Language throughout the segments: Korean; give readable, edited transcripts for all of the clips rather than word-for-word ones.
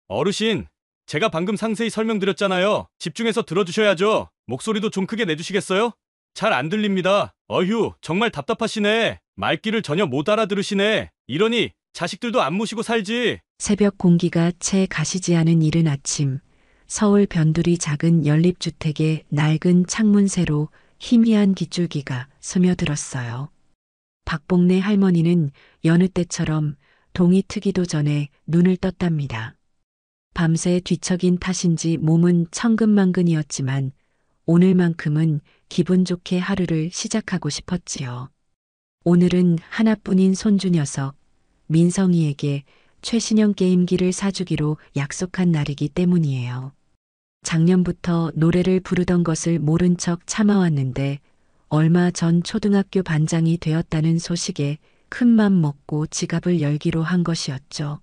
어르신, 제가 방금 상세히 설명드렸잖아요. 집중해서 들어주셔야죠. 목소리도 좀 크게 내주시겠어요? 잘 안 들립니다. 어휴, 정말 답답하시네. 말귀를 전혀 못 알아들으시네. 이러니 자식들도 안 모시고 살지. 새벽 공기가 채 가시지 않은 이른 아침, 서울 변두리 작은 연립주택의 낡은 창문새로 희미한 빗줄기가 스며들었어요. 박복래 할머니는 여느 때처럼 동이 트기도 전에 눈을 떴답니다. 밤새 뒤척인 탓인지 몸은 천근만근이었지만 오늘만큼은 기분 좋게 하루를 시작하고 싶었지요. 오늘은 하나뿐인 손주 녀석 민성이에게 최신형 게임기를 사주기로 약속한 날이기 때문이에요. 작년부터 노래를 부르던 것을 모른 척 참아왔는데 얼마 전 초등학교 반장이 되었다는 소식에 큰맘 먹고 지갑을 열기로 한 것이었죠.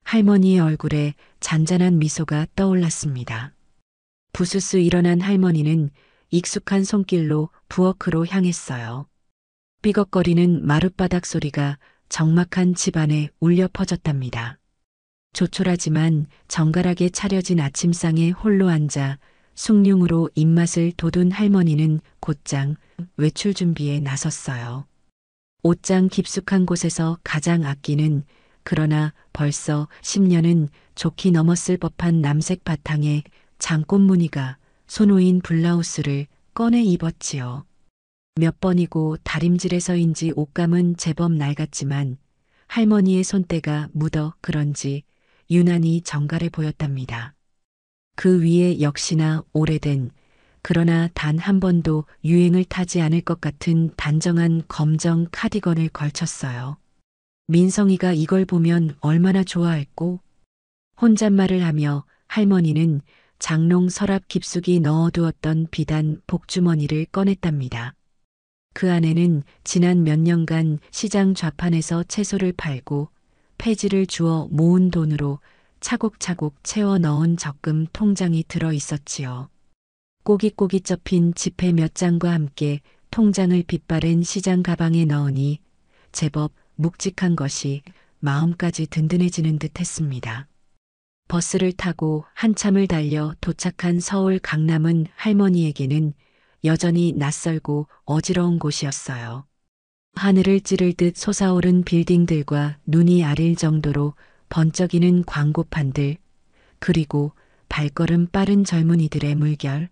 할머니의 얼굴에 잔잔한 미소가 떠올랐습니다. 부스스 일어난 할머니는 익숙한 손길로 부엌으로 향했어요. 삐걱거리는 마룻바닥 소리가 적막한 집안에 울려 퍼졌답니다. 조촐하지만 정갈하게 차려진 아침상에 홀로 앉아 숭늉으로 입맛을 돋운 할머니는 곧장 외출 준비에 나섰어요. 옷장 깊숙한 곳에서 가장 아끼는 그러나 벌써 10년은 좋게 넘었을 법한 남색 바탕에 장꽃 무늬가 소노인 블라우스를 꺼내 입었지요. 몇 번이고 다림질에서인지 옷감은 제법 낡았지만 할머니의 손때가 묻어 그런지 유난히 정갈해 보였답니다. 그 위에 역시나 오래된 그러나 단 한 번도 유행을 타지 않을 것 같은 단정한 검정 카디건을 걸쳤어요. 민성이가 이걸 보면 얼마나 좋아할꼬? 혼잣말을 하며 할머니는 장롱 서랍 깊숙이 넣어두었던 비단 복주머니를 꺼냈답니다. 그 안에는 지난 몇 년간 시장 좌판에서 채소를 팔고 폐지를 주어 모은 돈으로 차곡차곡 채워 넣은 적금 통장이 들어 있었지요. 꼬깃꼬깃 접힌 지폐 몇 장과 함께 통장을 빗바랜 시장 가방에 넣으니 제법 묵직한 것이 마음까지 든든해지는 듯 했습니다. 버스를 타고 한참을 달려 도착한 서울 강남은 할머니에게는 여전히 낯설고 어지러운 곳이었어요. 하늘을 찌를 듯 솟아오른 빌딩들과 눈이 아릴 정도로 번쩍이는 광고판들, 그리고 발걸음 빠른 젊은이들의 물결.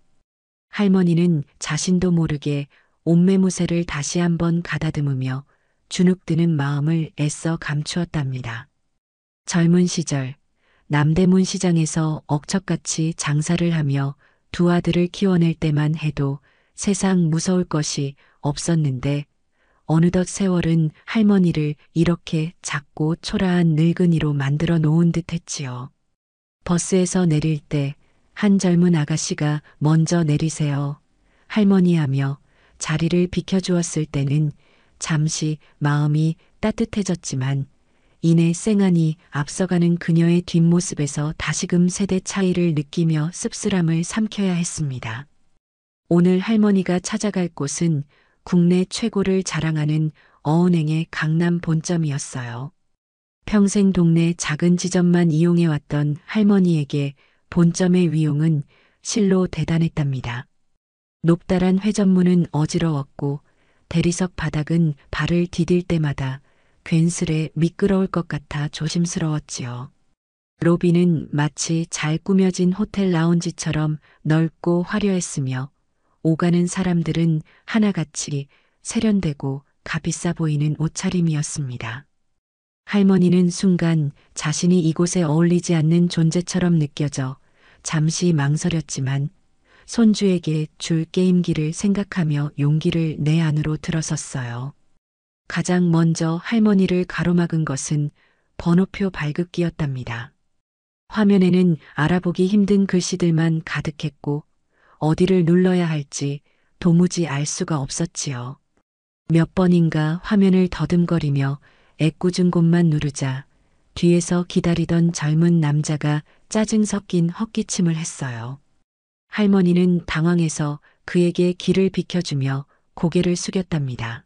할머니는 자신도 모르게 옷매무새를 다시 한번 가다듬으며 주눅드는 마음을 애써 감추었답니다. 젊은 시절 남대문 시장에서 억척같이 장사를 하며 두 아들을 키워낼 때만 해도 세상 무서울 것이 없었는데 어느덧 세월은 할머니를 이렇게 작고 초라한 늙은이로 만들어 놓은 듯 했지요. 버스에서 내릴 때 한 젊은 아가씨가 먼저 내리세요. 할머니 하며 자리를 비켜주었을 때는 잠시 마음이 따뜻해졌지만 이내 쌩하니 앞서가는 그녀의 뒷모습에서 다시금 세대 차이를 느끼며 씁쓸함을 삼켜야 했습니다. 오늘 할머니가 찾아갈 곳은 국내 최고를 자랑하는 어은행의 강남 본점이었어요. 평생 동네 작은 지점만 이용해왔던 할머니에게 본점의 위용은 실로 대단했답니다. 높다란 회전문은 어지러웠고 대리석 바닥은 발을 디딜 때마다 괜스레 미끄러울 것 같아 조심스러웠지요. 로비는 마치 잘 꾸며진 호텔 라운지처럼 넓고 화려했으며 오가는 사람들은 하나같이 세련되고 값비싸 보이는 옷차림이었습니다. 할머니는 순간 자신이 이곳에 어울리지 않는 존재처럼 느껴져 잠시 망설였지만 손주에게 줄 게임기를 생각하며 용기를 내 안으로 들어섰어요. 가장 먼저 할머니를 가로막은 것은 번호표 발급기였답니다. 화면에는 알아보기 힘든 글씨들만 가득했고 어디를 눌러야 할지 도무지 알 수가 없었지요. 몇 번인가 화면을 더듬거리며 애꿎은 곳만 누르자 뒤에서 기다리던 젊은 남자가 짜증 섞인 헛기침을 했어요. 할머니는 당황해서 그에게 길을 비켜주며 고개를 숙였답니다.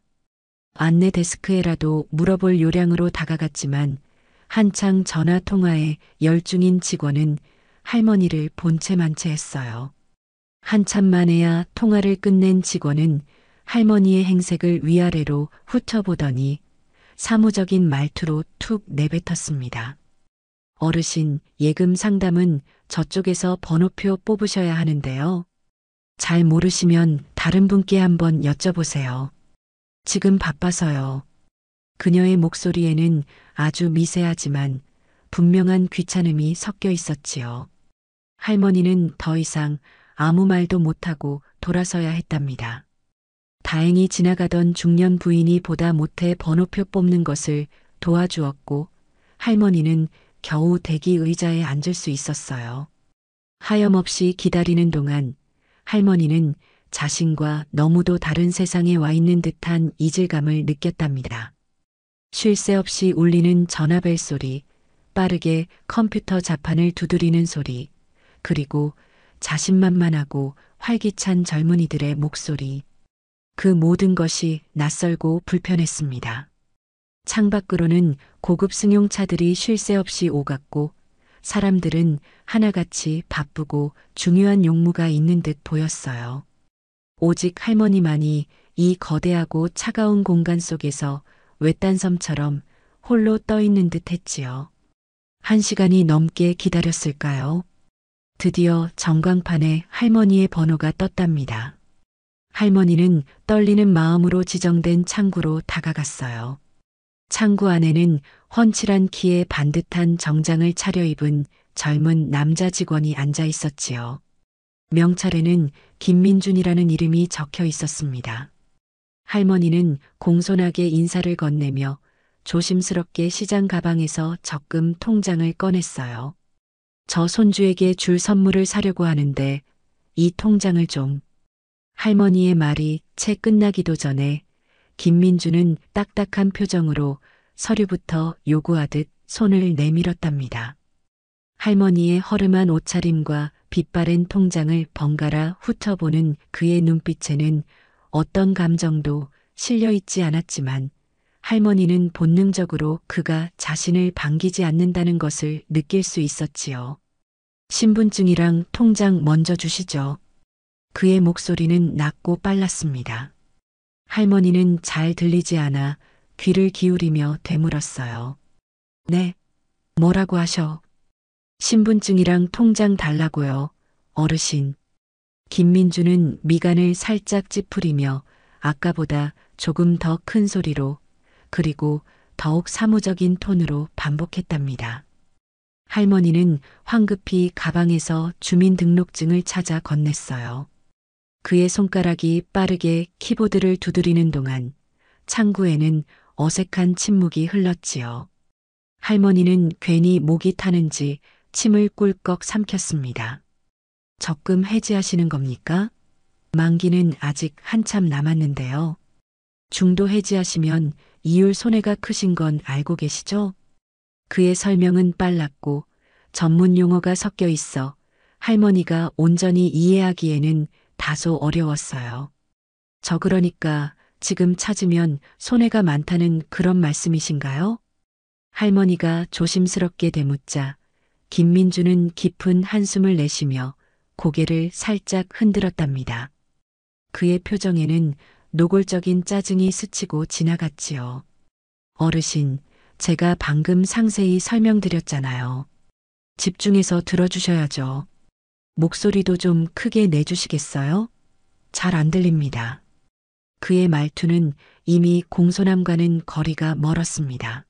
안내 데스크에라도 물어볼 요량으로 다가갔지만 한창 전화 통화에 열중인 직원은 할머니를 본체 만체했어요. 한참 만에야 통화를 끝낸 직원은 할머니의 행색을 위아래로 훑어보더니 사무적인 말투로 툭 내뱉었습니다. 어르신, 예금 상담은 저쪽에서 번호표 뽑으셔야 하는데요. 잘 모르시면 다른 분께 한번 여쭤보세요. 지금 바빠서요. 그녀의 목소리에는 아주 미세하지만 분명한 귀찮음이 섞여 있었지요. 할머니는 더 이상 아무 말도 못하고 돌아서야 했답니다. 다행히 지나가던 중년 부인이 보다 못해 번호표 뽑는 것을 도와주었고 할머니는 겨우 대기 의자에 앉을 수 있었어요. 하염없이 기다리는 동안 할머니는 자신과 너무도 다른 세상에 와 있는 듯한 이질감을 느꼈답니다. 쉴 새 없이 울리는 전화벨 소리, 빠르게 컴퓨터 자판을 두드리는 소리, 그리고 자신만만하고 활기찬 젊은이들의 목소리. 그 모든 것이 낯설고 불편했습니다. 창밖으로는 고급 승용차들이 쉴 새 없이 오갔고 사람들은 하나같이 바쁘고 중요한 용무가 있는 듯 보였어요. 오직 할머니만이 이 거대하고 차가운 공간 속에서 외딴 섬처럼 홀로 떠 있는 듯 했지요. 1시간이 넘게 기다렸을까요? 드디어 전광판에 할머니의 번호가 떴답니다. 할머니는 떨리는 마음으로 지정된 창구로 다가갔어요. 창구 안에는 훤칠한 키에 반듯한 정장을 차려입은 젊은 남자 직원이 앉아 있었지요. 명찰에는 김민준이라는 이름이 적혀 있었습니다. 할머니는 공손하게 인사를 건네며 조심스럽게 시장 가방에서 적금 통장을 꺼냈어요. 저 손주에게 줄 선물을 사려고 하는데 이 통장을 좀. 할머니의 말이 채 끝나기도 전에 김민주는 딱딱한 표정으로 서류부터 요구하듯 손을 내밀었답니다. 할머니의 허름한 옷차림과 빛바랜 통장을 번갈아 훑어보는 그의 눈빛에는 어떤 감정도 실려 있지 않았지만 할머니는 본능적으로 그가 자신을 반기지 않는다는 것을 느낄 수 있었지요. 신분증이랑 통장 먼저 주시죠. 그의 목소리는 낮고 빨랐습니다. 할머니는 잘 들리지 않아 귀를 기울이며 되물었어요. 네, 뭐라고 하셔? 신분증이랑 통장 달라고요, 어르신. 김민주는 미간을 살짝 찌푸리며 아까보다 조금 더 큰 소리로 그리고 더욱 사무적인 톤으로 반복했답니다. 할머니는 황급히 가방에서 주민등록증을 찾아 건넸어요. 그의 손가락이 빠르게 키보드를 두드리는 동안 창구에는 어색한 침묵이 흘렀지요. 할머니는 괜히 목이 타는지 침을 꿀꺽 삼켰습니다. 적금 해지하시는 겁니까? 만기는 아직 한참 남았는데요. 중도 해지하시면 이율 손해가 크신 건 알고 계시죠? 그의 설명은 빨랐고 전문 용어가 섞여 있어 할머니가 온전히 이해하기에는 다소 어려웠어요. 저 그러니까 지금 찾으면 손해가 많다는 그런 말씀이신가요? 할머니가 조심스럽게 되묻자 김민주는 깊은 한숨을 내쉬며 고개를 살짝 흔들었답니다. 그의 표정에는 노골적인 짜증이 스치고 지나갔지요. 어르신, 제가 방금 상세히 설명드렸잖아요. 집중해서 들어주셔야죠. 목소리도 좀 크게 내주시겠어요? 잘 안 들립니다. 그의 말투는 이미 공손함과는 거리가 멀었습니다.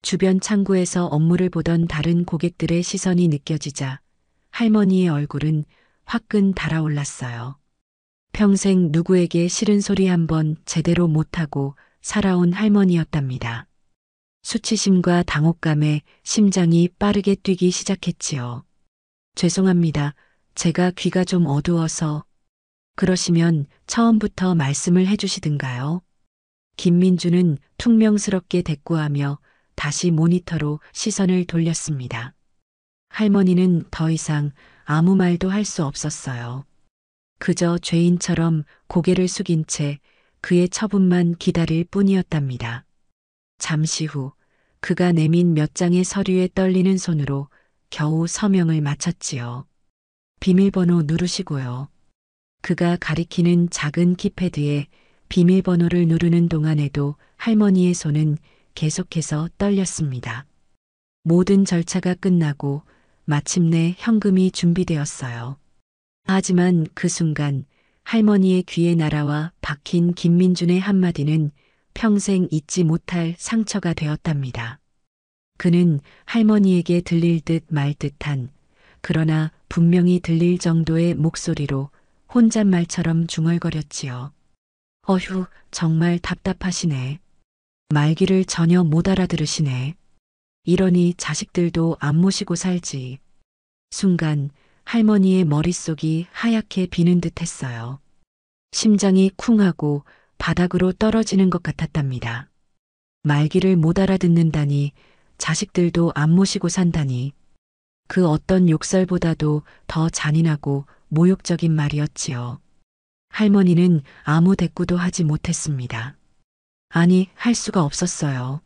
주변 창구에서 업무를 보던 다른 고객들의 시선이 느껴지자 할머니의 얼굴은 화끈 달아올랐어요. 평생 누구에게 싫은 소리 한번 제대로 못하고 살아온 할머니였답니다. 수치심과 당혹감에 심장이 빠르게 뛰기 시작했지요. 죄송합니다. 제가 귀가 좀 어두워서. 그러시면 처음부터 말씀을 해주시든가요. 김민주는 퉁명스럽게 대꾸하며 다시 모니터로 시선을 돌렸습니다. 할머니는 더 이상 아무 말도 할 수 없었어요. 그저 죄인처럼 고개를 숙인 채 그의 처분만 기다릴 뿐이었답니다. 잠시 후 그가 내민 몇 장의 서류에 떨리는 손으로 겨우 서명을 마쳤지요. 비밀번호 누르시고요. 그가 가리키는 작은 키패드에 비밀번호를 누르는 동안에도 할머니의 손은 계속해서 떨렸습니다. 모든 절차가 끝나고 마침내 현금이 준비되었어요. 하지만 그 순간 할머니의 귀에 날아와 박힌 김민준의 한마디는 평생 잊지 못할 상처가 되었답니다. 그는 할머니에게 들릴 듯 말 듯한, 그러나 분명히 들릴 정도의 목소리로 혼잣말처럼 중얼거렸지요. 어휴, 정말 답답하시네. 말귀를 전혀 못 알아들으시네. 이러니 자식들도 안 모시고 살지. 순간 할머니의 머릿속이 하얗게 비는 듯 했어요. 심장이 쿵하고 바닥으로 떨어지는 것 같았답니다. 말귀를 못 알아듣는다니, 자식들도 안 모시고 산다니. 그 어떤 욕설보다도 더 잔인하고 모욕적인 말이었지요. 할머니는 아무 대꾸도 하지 못했습니다. 아니, 할 수가 없었어요.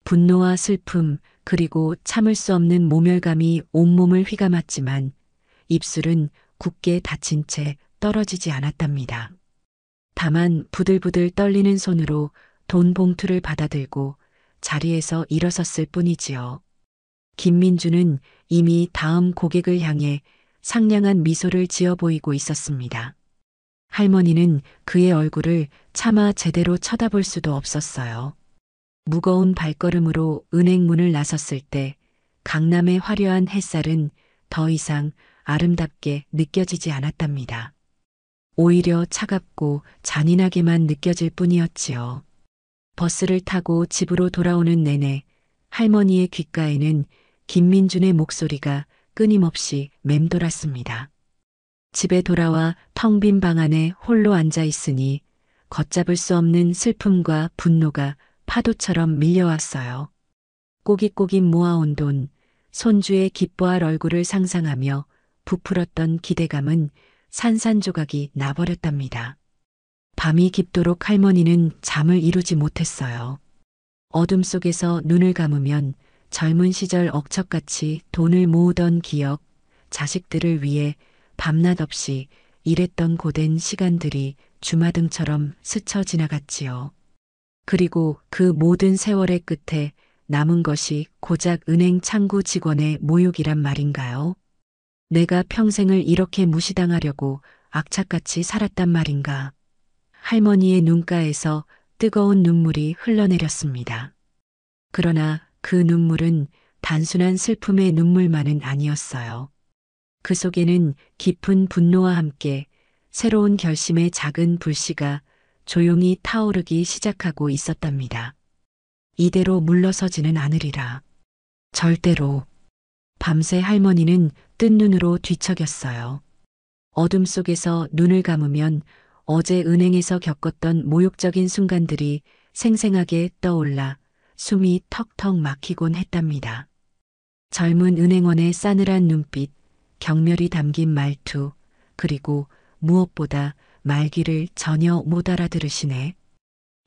분노와 슬픔, 그리고 참을 수 없는 모멸감이 온몸을 휘감았지만 입술은 굳게 닫힌 채 떨어지지 않았답니다. 다만 부들부들 떨리는 손으로 돈 봉투를 받아들고 자리에서 일어섰을 뿐이지요. 김민주는 이미 다음 고객을 향해 상냥한 미소를 지어 보이고 있었습니다. 할머니는 그의 얼굴을 차마 제대로 쳐다볼 수도 없었어요. 무거운 발걸음으로 은행 문을 나섰을 때 강남의 화려한 햇살은 더 이상 아름답게 느껴지지 않았답니다. 오히려 차갑고 잔인하게만 느껴질 뿐이었지요. 버스를 타고 집으로 돌아오는 내내 할머니의 귓가에는 김민준의 목소리가 끊임없이 맴돌았습니다. 집에 돌아와 텅 빈 방 안에 홀로 앉아 있으니 걷잡을 수 없는 슬픔과 분노가 파도처럼 밀려왔어요. 꼬깃꼬깃 모아온 돈, 손주의 기뻐할 얼굴을 상상하며 부풀었던 기대감은 산산조각이 나버렸답니다. 밤이 깊도록 할머니는 잠을 이루지 못했어요. 어둠 속에서 눈을 감으면 젊은 시절 억척같이 돈을 모으던 기억, 자식들을 위해 밤낮 없이 일했던 고된 시간들이 주마등처럼 스쳐 지나갔지요. 그리고 그 모든 세월의 끝에 남은 것이 고작 은행 창구 직원의 모욕이란 말인가요? 내가 평생을 이렇게 무시당하려고 악착같이 살았단 말인가? 할머니의 눈가에서 뜨거운 눈물이 흘러내렸습니다. 그러나 그 눈물은 단순한 슬픔의 눈물만은 아니었어요. 그 속에는 깊은 분노와 함께 새로운 결심의 작은 불씨가 조용히 타오르기 시작하고 있었답니다. 이대로 물러서지는 않으리라. 절대로. 밤새 할머니는 뜬 눈으로 뒤척였어요. 어둠 속에서 눈을 감으면 어제 은행에서 겪었던 모욕적인 순간들이 생생하게 떠올라 숨이 턱턱 막히곤 했답니다. 젊은 은행원의 싸늘한 눈빛, 경멸이 담긴 말투, 그리고 무엇보다 말귀를 전혀 못 알아들으시네.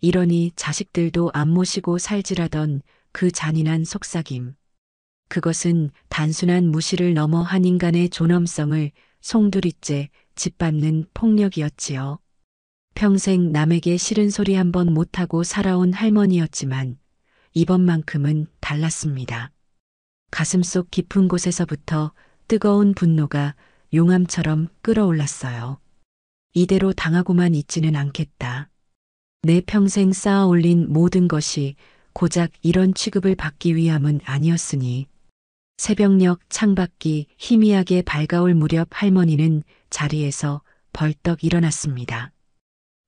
이러니 자식들도 안 모시고 살지라던 그 잔인한 속삭임. 그것은 단순한 무시를 넘어 한 인간의 존엄성을 송두리째 짓밟는 폭력이었지요. 평생 남에게 싫은 소리 한 번 못하고 살아온 할머니였지만 이번만큼은 달랐습니다. 가슴속 깊은 곳에서부터 뜨거운 분노가 용암처럼 끓어올랐어요. 이대로 당하고만 있지는 않겠다. 내 평생 쌓아 올린 모든 것이 고작 이런 취급을 받기 위함은 아니었으니. 새벽녘 창밖이 희미하게 밝아올 무렵 할머니는 자리에서 벌떡 일어났습니다.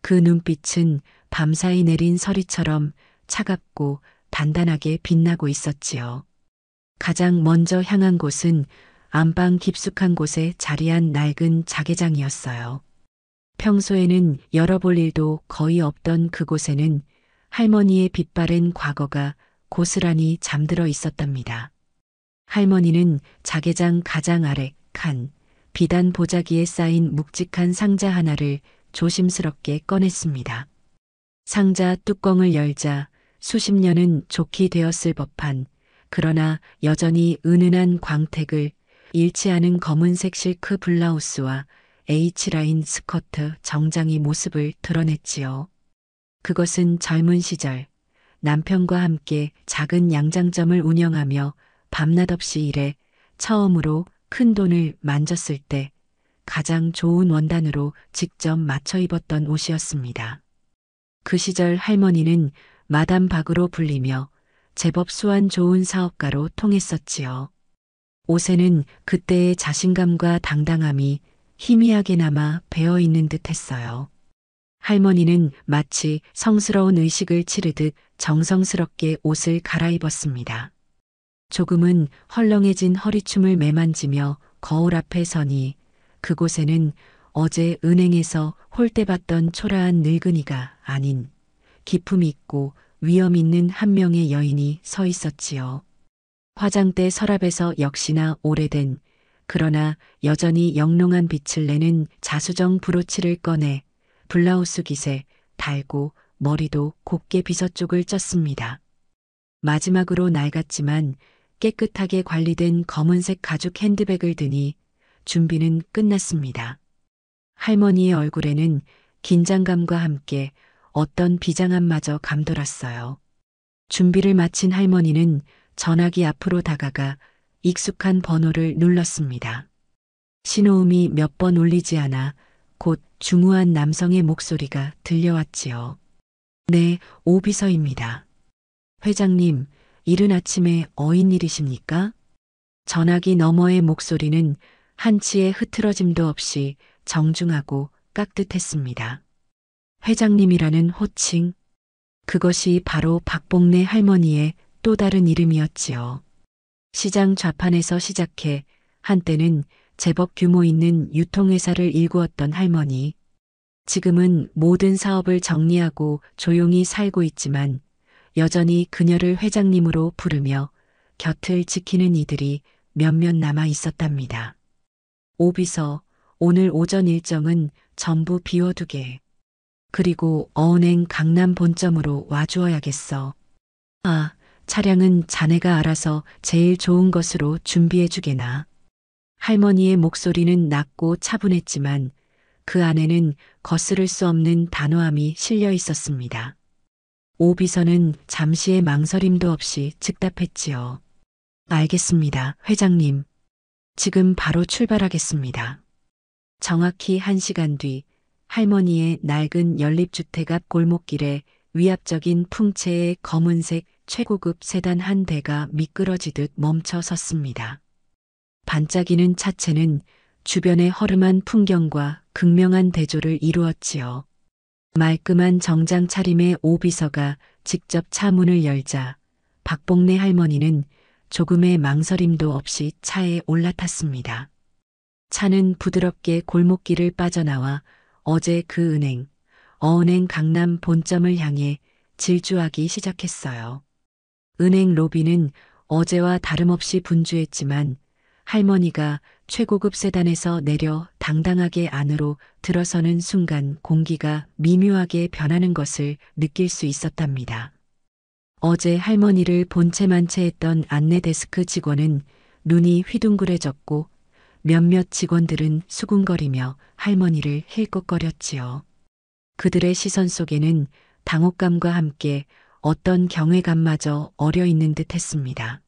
그 눈빛은 밤사이 내린 서리처럼 차갑고 단단하게 빛나고 있었지요. 가장 먼저 향한 곳은 안방 깊숙한 곳에 자리한 낡은 자개장이었어요. 평소에는 열어볼 일도 거의 없던 그곳에는 할머니의 빛바랜 과거가 고스란히 잠들어 있었답니다. 할머니는 자개장 가장 아래 칸 비단 보자기에 쌓인 묵직한 상자 하나를 조심스럽게 꺼냈습니다. 상자 뚜껑을 열자 수십 년은 좋게 되었을 법한, 그러나 여전히 은은한 광택을 잃지 않은 검은색 실크 블라우스와 H라인 스커트 정장이 모습을 드러냈지요. 그것은 젊은 시절 남편과 함께 작은 양장점을 운영하며 밤낮 없이 일해 처음으로 큰 돈을 만졌을 때 가장 좋은 원단으로 직접 맞춰 입었던 옷이었습니다. 그 시절 할머니는 마담 박으로 불리며 제법 수완 좋은 사업가로 통했었지요. 옷에는 그때의 자신감과 당당함이 희미하게 남아 배어 있는 듯 했어요. 할머니는 마치 성스러운 의식을 치르듯 정성스럽게 옷을 갈아입었습니다. 조금은 헐렁해진 허리춤을 매만지며 거울 앞에 서니 그곳에는 어제 은행에서 홀대 받던 초라한 늙은이가 아닌 기품 있고 위엄 있는 한 명의 여인이 서 있었지요. 화장대 서랍에서 역시나 오래된 그러나 여전히 영롱한 빛을 내는 자수정 브로치를 꺼내 블라우스 깃에 달고 머리도 곱게 빗어 쪽을 쪘습니다. 마지막으로 낡았지만 깨끗하게 관리된 검은색 가죽 핸드백을 드니 준비는 끝났습니다. 할머니의 얼굴에는 긴장감과 함께 어떤 비장함마저 감돌았어요. 준비를 마친 할머니는 전화기 앞으로 다가가 익숙한 번호를 눌렀습니다. 신호음이 몇 번 울리지 않아 곧 중후한 남성의 목소리가 들려왔지요. 네, 오비서입니다. 회장님, 이른 아침에 어인 일이십니까? 전화기 너머의 목소리는 한치의 흐트러짐도 없이 정중하고 깍듯했습니다. 회장님이라는 호칭, 그것이 바로 박복래 할머니의 또 다른 이름이었지요. 시장 좌판에서 시작해 한때는 제법 규모 있는 유통회사를 일구었던 할머니. 지금은 모든 사업을 정리하고 조용히 살고 있지만 여전히 그녀를 회장님으로 부르며 곁을 지키는 이들이 몇몇 남아 있었답니다. 오비서, 오늘 오전 일정은 전부 비워두게. 그리고 어은행 강남 본점으로 와주어야겠어. 아, 차량은 자네가 알아서 제일 좋은 것으로 준비해주게나. 할머니의 목소리는 낮고 차분했지만 그 안에는 거스를 수 없는 단호함이 실려 있었습니다. 오비서는 잠시의 망설임도 없이 즉답했지요. 알겠습니다, 회장님. 지금 바로 출발하겠습니다. 정확히 1시간 뒤 할머니의 낡은 연립주택 앞 골목길에 위압적인 풍채의 검은색 최고급 세단 한 대가 미끄러지듯 멈춰 섰습니다. 반짝이는 차체는 주변의 허름한 풍경과 극명한 대조를 이루었지요. 말끔한 정장 차림의 오비서가 직접 차 문을 열자 박복래 할머니는 조금의 망설임도 없이 차에 올라탔습니다. 차는 부드럽게 골목길을 빠져나와 어제 그 은행, 어은행 강남 본점을 향해 질주하기 시작했어요. 은행 로비는 어제와 다름없이 분주했지만 할머니가 최고급 세단에서 내려 당당하게 안으로 들어서는 순간 공기가 미묘하게 변하는 것을 느낄 수 있었답니다. 어제 할머니를 본체만체 했던 안내 데스크 직원은 눈이 휘둥그레졌고 몇몇 직원들은 수군거리며 할머니를 힐끗거렸지요. 그들의 시선 속에는 당혹감과 함께 어떤 경외감마저 어려 있는 듯 했습니다.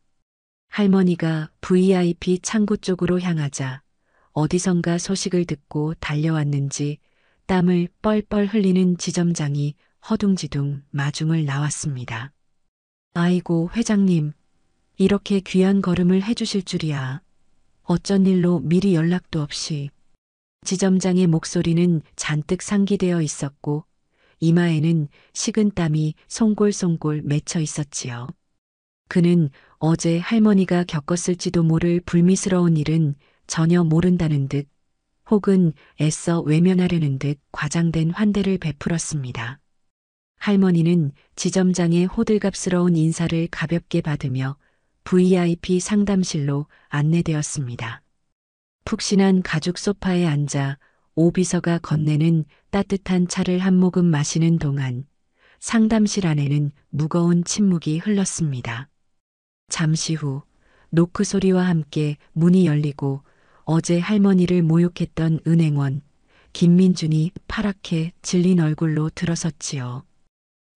할머니가 VIP 창구 쪽으로 향하자 어디선가 소식을 듣고 달려왔는지 땀을 뻘뻘 흘리는 지점장이 허둥지둥 마중을 나왔습니다. 아이고, 회장님, 이렇게 귀한 걸음을 해주실 줄이야. 어쩐 일로 미리 연락도 없이. 지점장의 목소리는 잔뜩 상기되어 있었고 이마에는 식은땀이 송골송골 맺혀 있었지요. 그는 어제 할머니가 겪었을지도 모를 불미스러운 일은 전혀 모른다는 듯 혹은 애써 외면하려는 듯 과장된 환대를 베풀었습니다. 할머니는 지점장의 호들갑스러운 인사를 가볍게 받으며 VIP 상담실로 안내되었습니다. 푹신한 가죽 소파에 앉아 오비서가 건네는 따뜻한 차를 한 모금 마시는 동안 상담실 안에는 무거운 침묵이 흘렀습니다. 잠시 후 노크 소리와 함께 문이 열리고 어제 할머니를 모욕했던 은행원 김민준이 파랗게 질린 얼굴로 들어섰지요.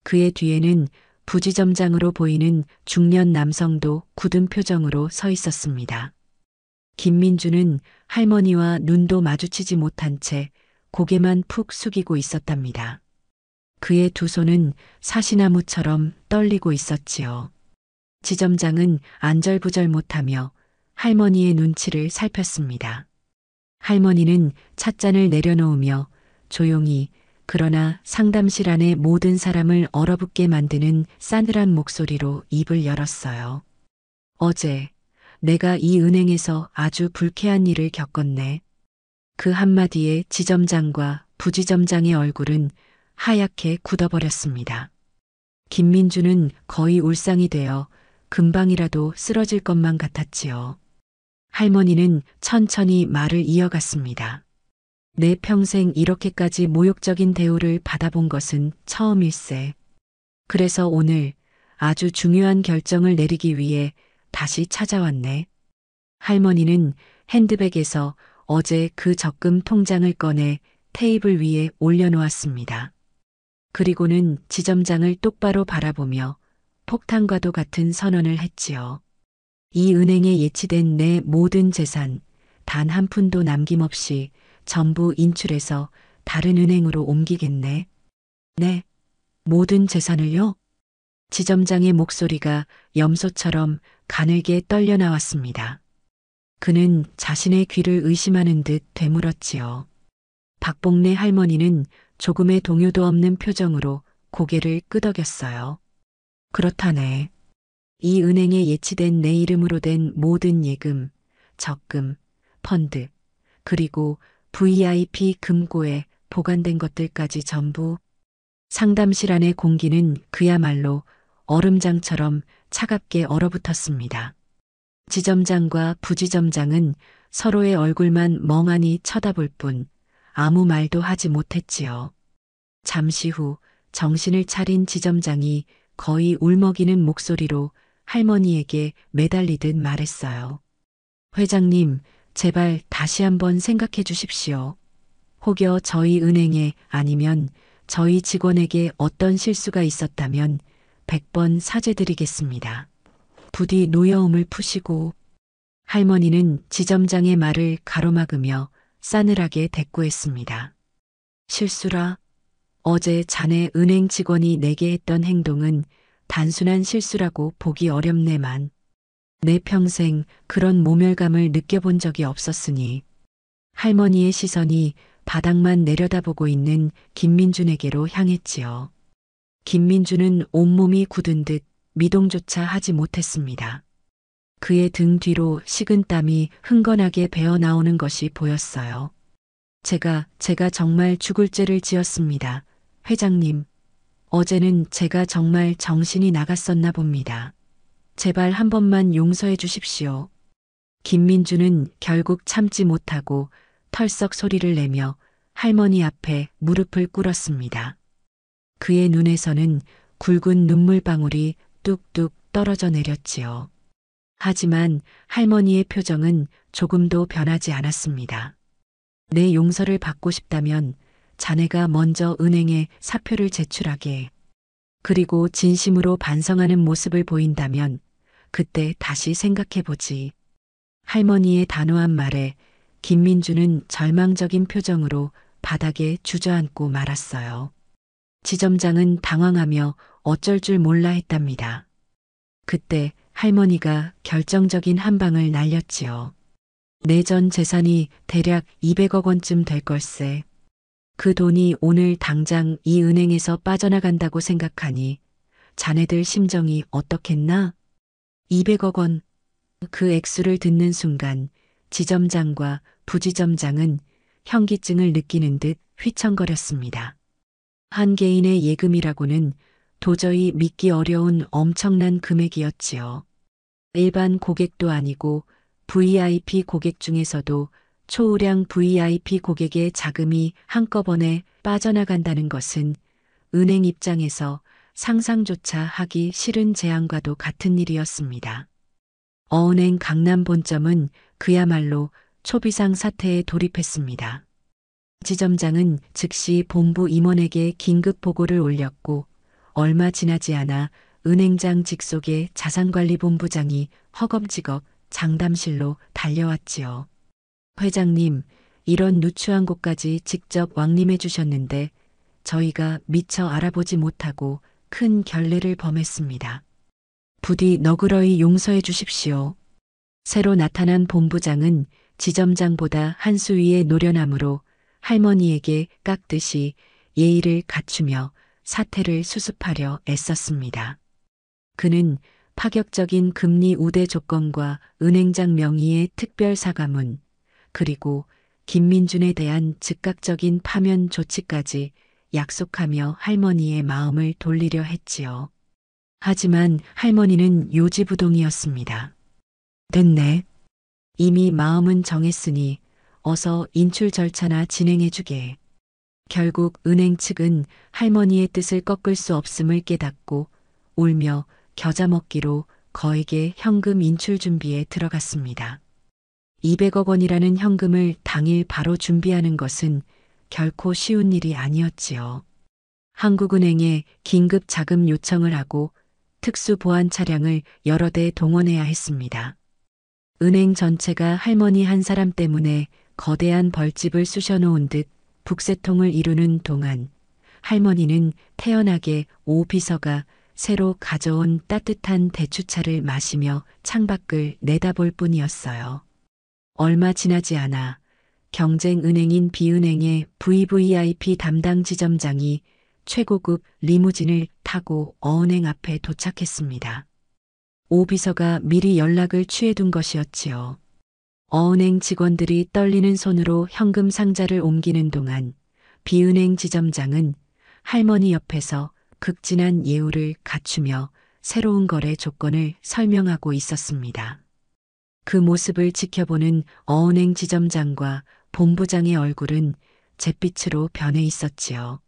그의 뒤에는 부지점장으로 보이는 중년 남성도 굳은 표정으로 서 있었습니다. 김민준은 할머니와 눈도 마주치지 못한 채 고개만 푹 숙이고 있었답니다. 그의 두 손은 사시나무처럼 떨리고 있었지요. 지점장은 안절부절 못하며 할머니의 눈치를 살폈습니다. 할머니는 찻잔을 내려놓으며 조용히 그러나 상담실 안의 모든 사람을 얼어붙게 만드는 싸늘한 목소리로 입을 열었어요. 어제 내가 이 은행에서 아주 불쾌한 일을 겪었네. 그 한마디에 지점장과 부지점장의 얼굴은 하얗게 굳어버렸습니다. 김민주는 거의 울상이 되어 금방이라도 쓰러질 것만 같았지요. 할머니는 천천히 말을 이어갔습니다. 내 평생 이렇게까지 모욕적인 대우를 받아본 것은 처음일세. 그래서 오늘 아주 중요한 결정을 내리기 위해 다시 찾아왔네. 할머니는 핸드백에서 어제 그 적금 통장을 꺼내 테이블 위에 올려놓았습니다. 그리고는 지점장을 똑바로 바라보며 폭탄과도 같은 선언을 했지요. 이 은행에 예치된 내 모든 재산, 단 한 푼도 남김없이 전부 인출해서 다른 은행으로 옮기겠네. 네, 모든 재산을요? 지점장의 목소리가 염소처럼 가늘게 떨려 나왔습니다. 그는 자신의 귀를 의심하는 듯 되물었지요. 박복래 할머니는 조금의 동요도 없는 표정으로 고개를 끄덕였어요. 그렇다네. 이 은행에 예치된 내 이름으로 된 모든 예금, 적금, 펀드, 그리고 VIP 금고에 보관된 것들까지 전부. 상담실 안의 공기는 그야말로 얼음장처럼 차갑게 얼어붙었습니다. 지점장과 부지점장은 서로의 얼굴만 멍하니 쳐다볼 뿐 아무 말도 하지 못했지요. 잠시 후 정신을 차린 지점장이 거의 울먹이는 목소리로 할머니에게 매달리듯 말했어요. 회장님, 제발 다시 한번 생각해 주십시오. 혹여 저희 은행에 아니면 저희 직원에게 어떤 실수가 있었다면 100번 사죄드리겠습니다. 부디 노여움을 푸시고. 할머니는 지점장의 말을 가로막으며 싸늘하게 대꾸했습니다. 실수라? 어제 자네 은행 직원이 내게 했던 행동은 단순한 실수라고 보기 어렵네만. 내 평생 그런 모멸감을 느껴본 적이 없었으니. 할머니의 시선이 바닥만 내려다보고 있는 김민준에게로 향했지요. 김민준은 온몸이 굳은 듯 미동조차 하지 못했습니다. 그의 등 뒤로 식은땀이 흥건하게 배어나오는 것이 보였어요. 제가 정말 죽을 죄를 지었습니다. 회장님, 어제는 제가 정말 정신이 나갔었나 봅니다. 제발 한 번만 용서해 주십시오. 김민주는 결국 참지 못하고 털썩 소리를 내며 할머니 앞에 무릎을 꿇었습니다. 그의 눈에서는 굵은 눈물방울이 뚝뚝 떨어져 내렸지요. 하지만 할머니의 표정은 조금도 변하지 않았습니다. 내 용서를 받고 싶다면 자네가 먼저 은행에 사표를 제출하게. 그리고 진심으로 반성하는 모습을 보인다면 그때 다시 생각해보지. 할머니의 단호한 말에 김민주는 절망적인 표정으로 바닥에 주저앉고 말았어요. 지점장은 당황하며 어쩔 줄 몰라 했답니다. 그때 할머니가 결정적인 한 방을 날렸지요. 내 전 재산이 대략 200억 원쯤 될 걸세. 그 돈이 오늘 당장 이 은행에서 빠져나간다고 생각하니 자네들 심정이 어떻겠나? 200억 원. 그 액수를 듣는 순간 지점장과 부지점장은 현기증을 느끼는 듯 휘청거렸습니다. 한 개인의 예금이라고는 도저히 믿기 어려운 엄청난 금액이었지요. 일반 고객도 아니고 VIP 고객 중에서도 초우량 VIP 고객의 자금이 한꺼번에 빠져나간다는 것은 은행 입장에서 상상조차 하기 싫은 재앙과도 같은 일이었습니다. 어은행 강남 본점은 그야말로 초비상 사태에 돌입했습니다. 지점장은 즉시 본부 임원에게 긴급 보고를 올렸고 얼마 지나지 않아 은행장 직속의 자산관리본부장이 허겁지겁 장담실로 달려왔지요. 회장님, 이런 누추한 곳까지 직접 왕림해 주셨는데 저희가 미처 알아보지 못하고 큰 결례를 범했습니다. 부디 너그러이 용서해 주십시오. 새로 나타난 본부장은 지점장보다 한 수 위의 노련함으로 할머니에게 깎듯이 예의를 갖추며 사태를 수습하려 애썼습니다. 그는 파격적인 금리 우대 조건과 은행장 명의의 특별 사과문, 그리고 김민준에 대한 즉각적인 파면 조치까지 약속하며 할머니의 마음을 돌리려 했지요. 하지만 할머니는 요지부동이었습니다. 됐네. 이미 마음은 정했으니 어서 인출 절차나 진행해주게. 결국 은행 측은 할머니의 뜻을 꺾을 수 없음을 깨닫고 울며 겨자 먹기로 거액의 현금 인출 준비에 들어갔습니다. 200억 원이라는 현금을 당일 바로 준비하는 것은 결코 쉬운 일이 아니었지요. 한국은행에 긴급 자금 요청을 하고 특수 보안 차량을 여러 대 동원해야 했습니다. 은행 전체가 할머니 한 사람 때문에 거대한 벌집을 쑤셔놓은 듯 북새통을 이루는 동안 할머니는 태연하게 오 비서가 새로 가져온 따뜻한 대추차를 마시며 창밖을 내다볼 뿐이었어요. 얼마 지나지 않아 경쟁은행인 B은행의 VVIP 담당 지점장이 최고급 리무진을 타고 어은행 앞에 도착했습니다. 오 비서가 미리 연락을 취해둔 것이었지요. 어은행 직원들이 떨리는 손으로 현금 상자를 옮기는 동안 B은행 지점장은 할머니 옆에서 극진한 예우를 갖추며 새로운 거래 조건을 설명하고 있었습니다. 그 모습을 지켜보는 어은행 지점장과 본부장의 얼굴은 잿빛으로 변해 있었지요.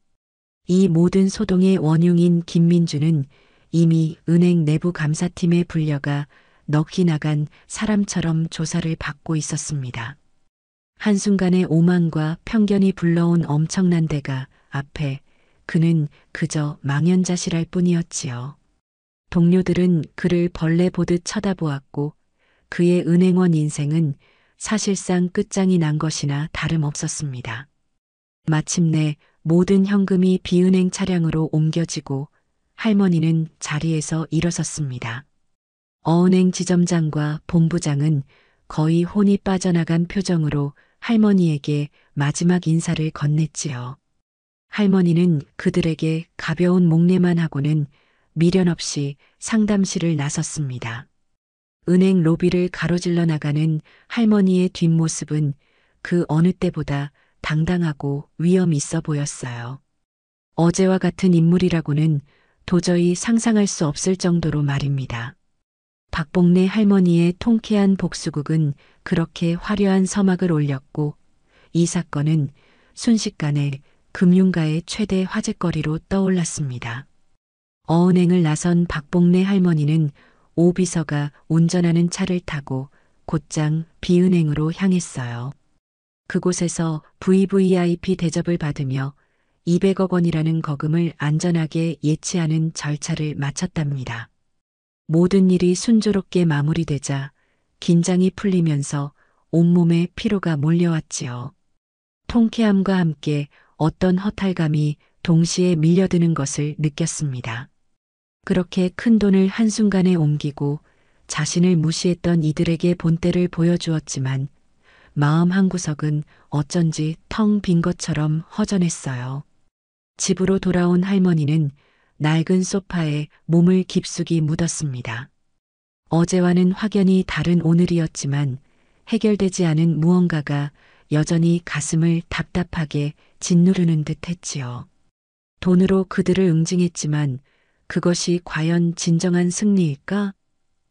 이 모든 소동의 원흉인 김민주는 이미 은행 내부 감사팀에 불려가 넋이 나간 사람처럼 조사를 받고 있었습니다. 한순간의 오만과 편견이 불러온 엄청난 대가 앞에 그는 그저 망연자실할 뿐이었지요. 동료들은 그를 벌레 보듯 쳐다보았고 그의 은행원 인생은 사실상 끝장이 난 것이나 다름없었습니다. 마침내 모든 현금이 B은행 차량으로 옮겨지고 할머니는 자리에서 일어섰습니다. 어은행 지점장과 본부장은 거의 혼이 빠져나간 표정으로 할머니에게 마지막 인사를 건넸지요. 할머니는 그들에게 가벼운 목례만 하고는 미련 없이 상담실을 나섰습니다. 은행 로비를 가로질러 나가는 할머니의 뒷모습은 그 어느 때보다 당당하고 위험 있어 보였어요. 어제와 같은 인물이라고는 도저히 상상할 수 없을 정도로 말입니다. 박복래 할머니의 통쾌한 복수극은 그렇게 화려한 서막을 올렸고 이 사건은 순식간에 금융가의 최대 화제거리로 떠올랐습니다. 어은행을 나선 박복래 할머니는 오 비서가 운전하는 차를 타고 곧장 B은행으로 향했어요. 그곳에서 VVIP 대접을 받으며 200억 원이라는 거금을 안전하게 예치하는 절차를 마쳤답니다. 모든 일이 순조롭게 마무리되자 긴장이 풀리면서 온몸에 피로가 몰려왔지요. 통쾌함과 함께 어떤 허탈감이 동시에 밀려드는 것을 느꼈습니다. 그렇게 큰 돈을 한순간에 옮기고 자신을 무시했던 이들에게 본때를 보여주었지만 마음 한구석은 어쩐지 텅 빈 것처럼 허전했어요. 집으로 돌아온 할머니는 낡은 소파에 몸을 깊숙이 묻었습니다. 어제와는 확연히 다른 오늘이었지만 해결되지 않은 무언가가 여전히 가슴을 답답하게 짓누르는 듯 했지요. 돈으로 그들을 응징했지만 그것이 과연 진정한 승리일까?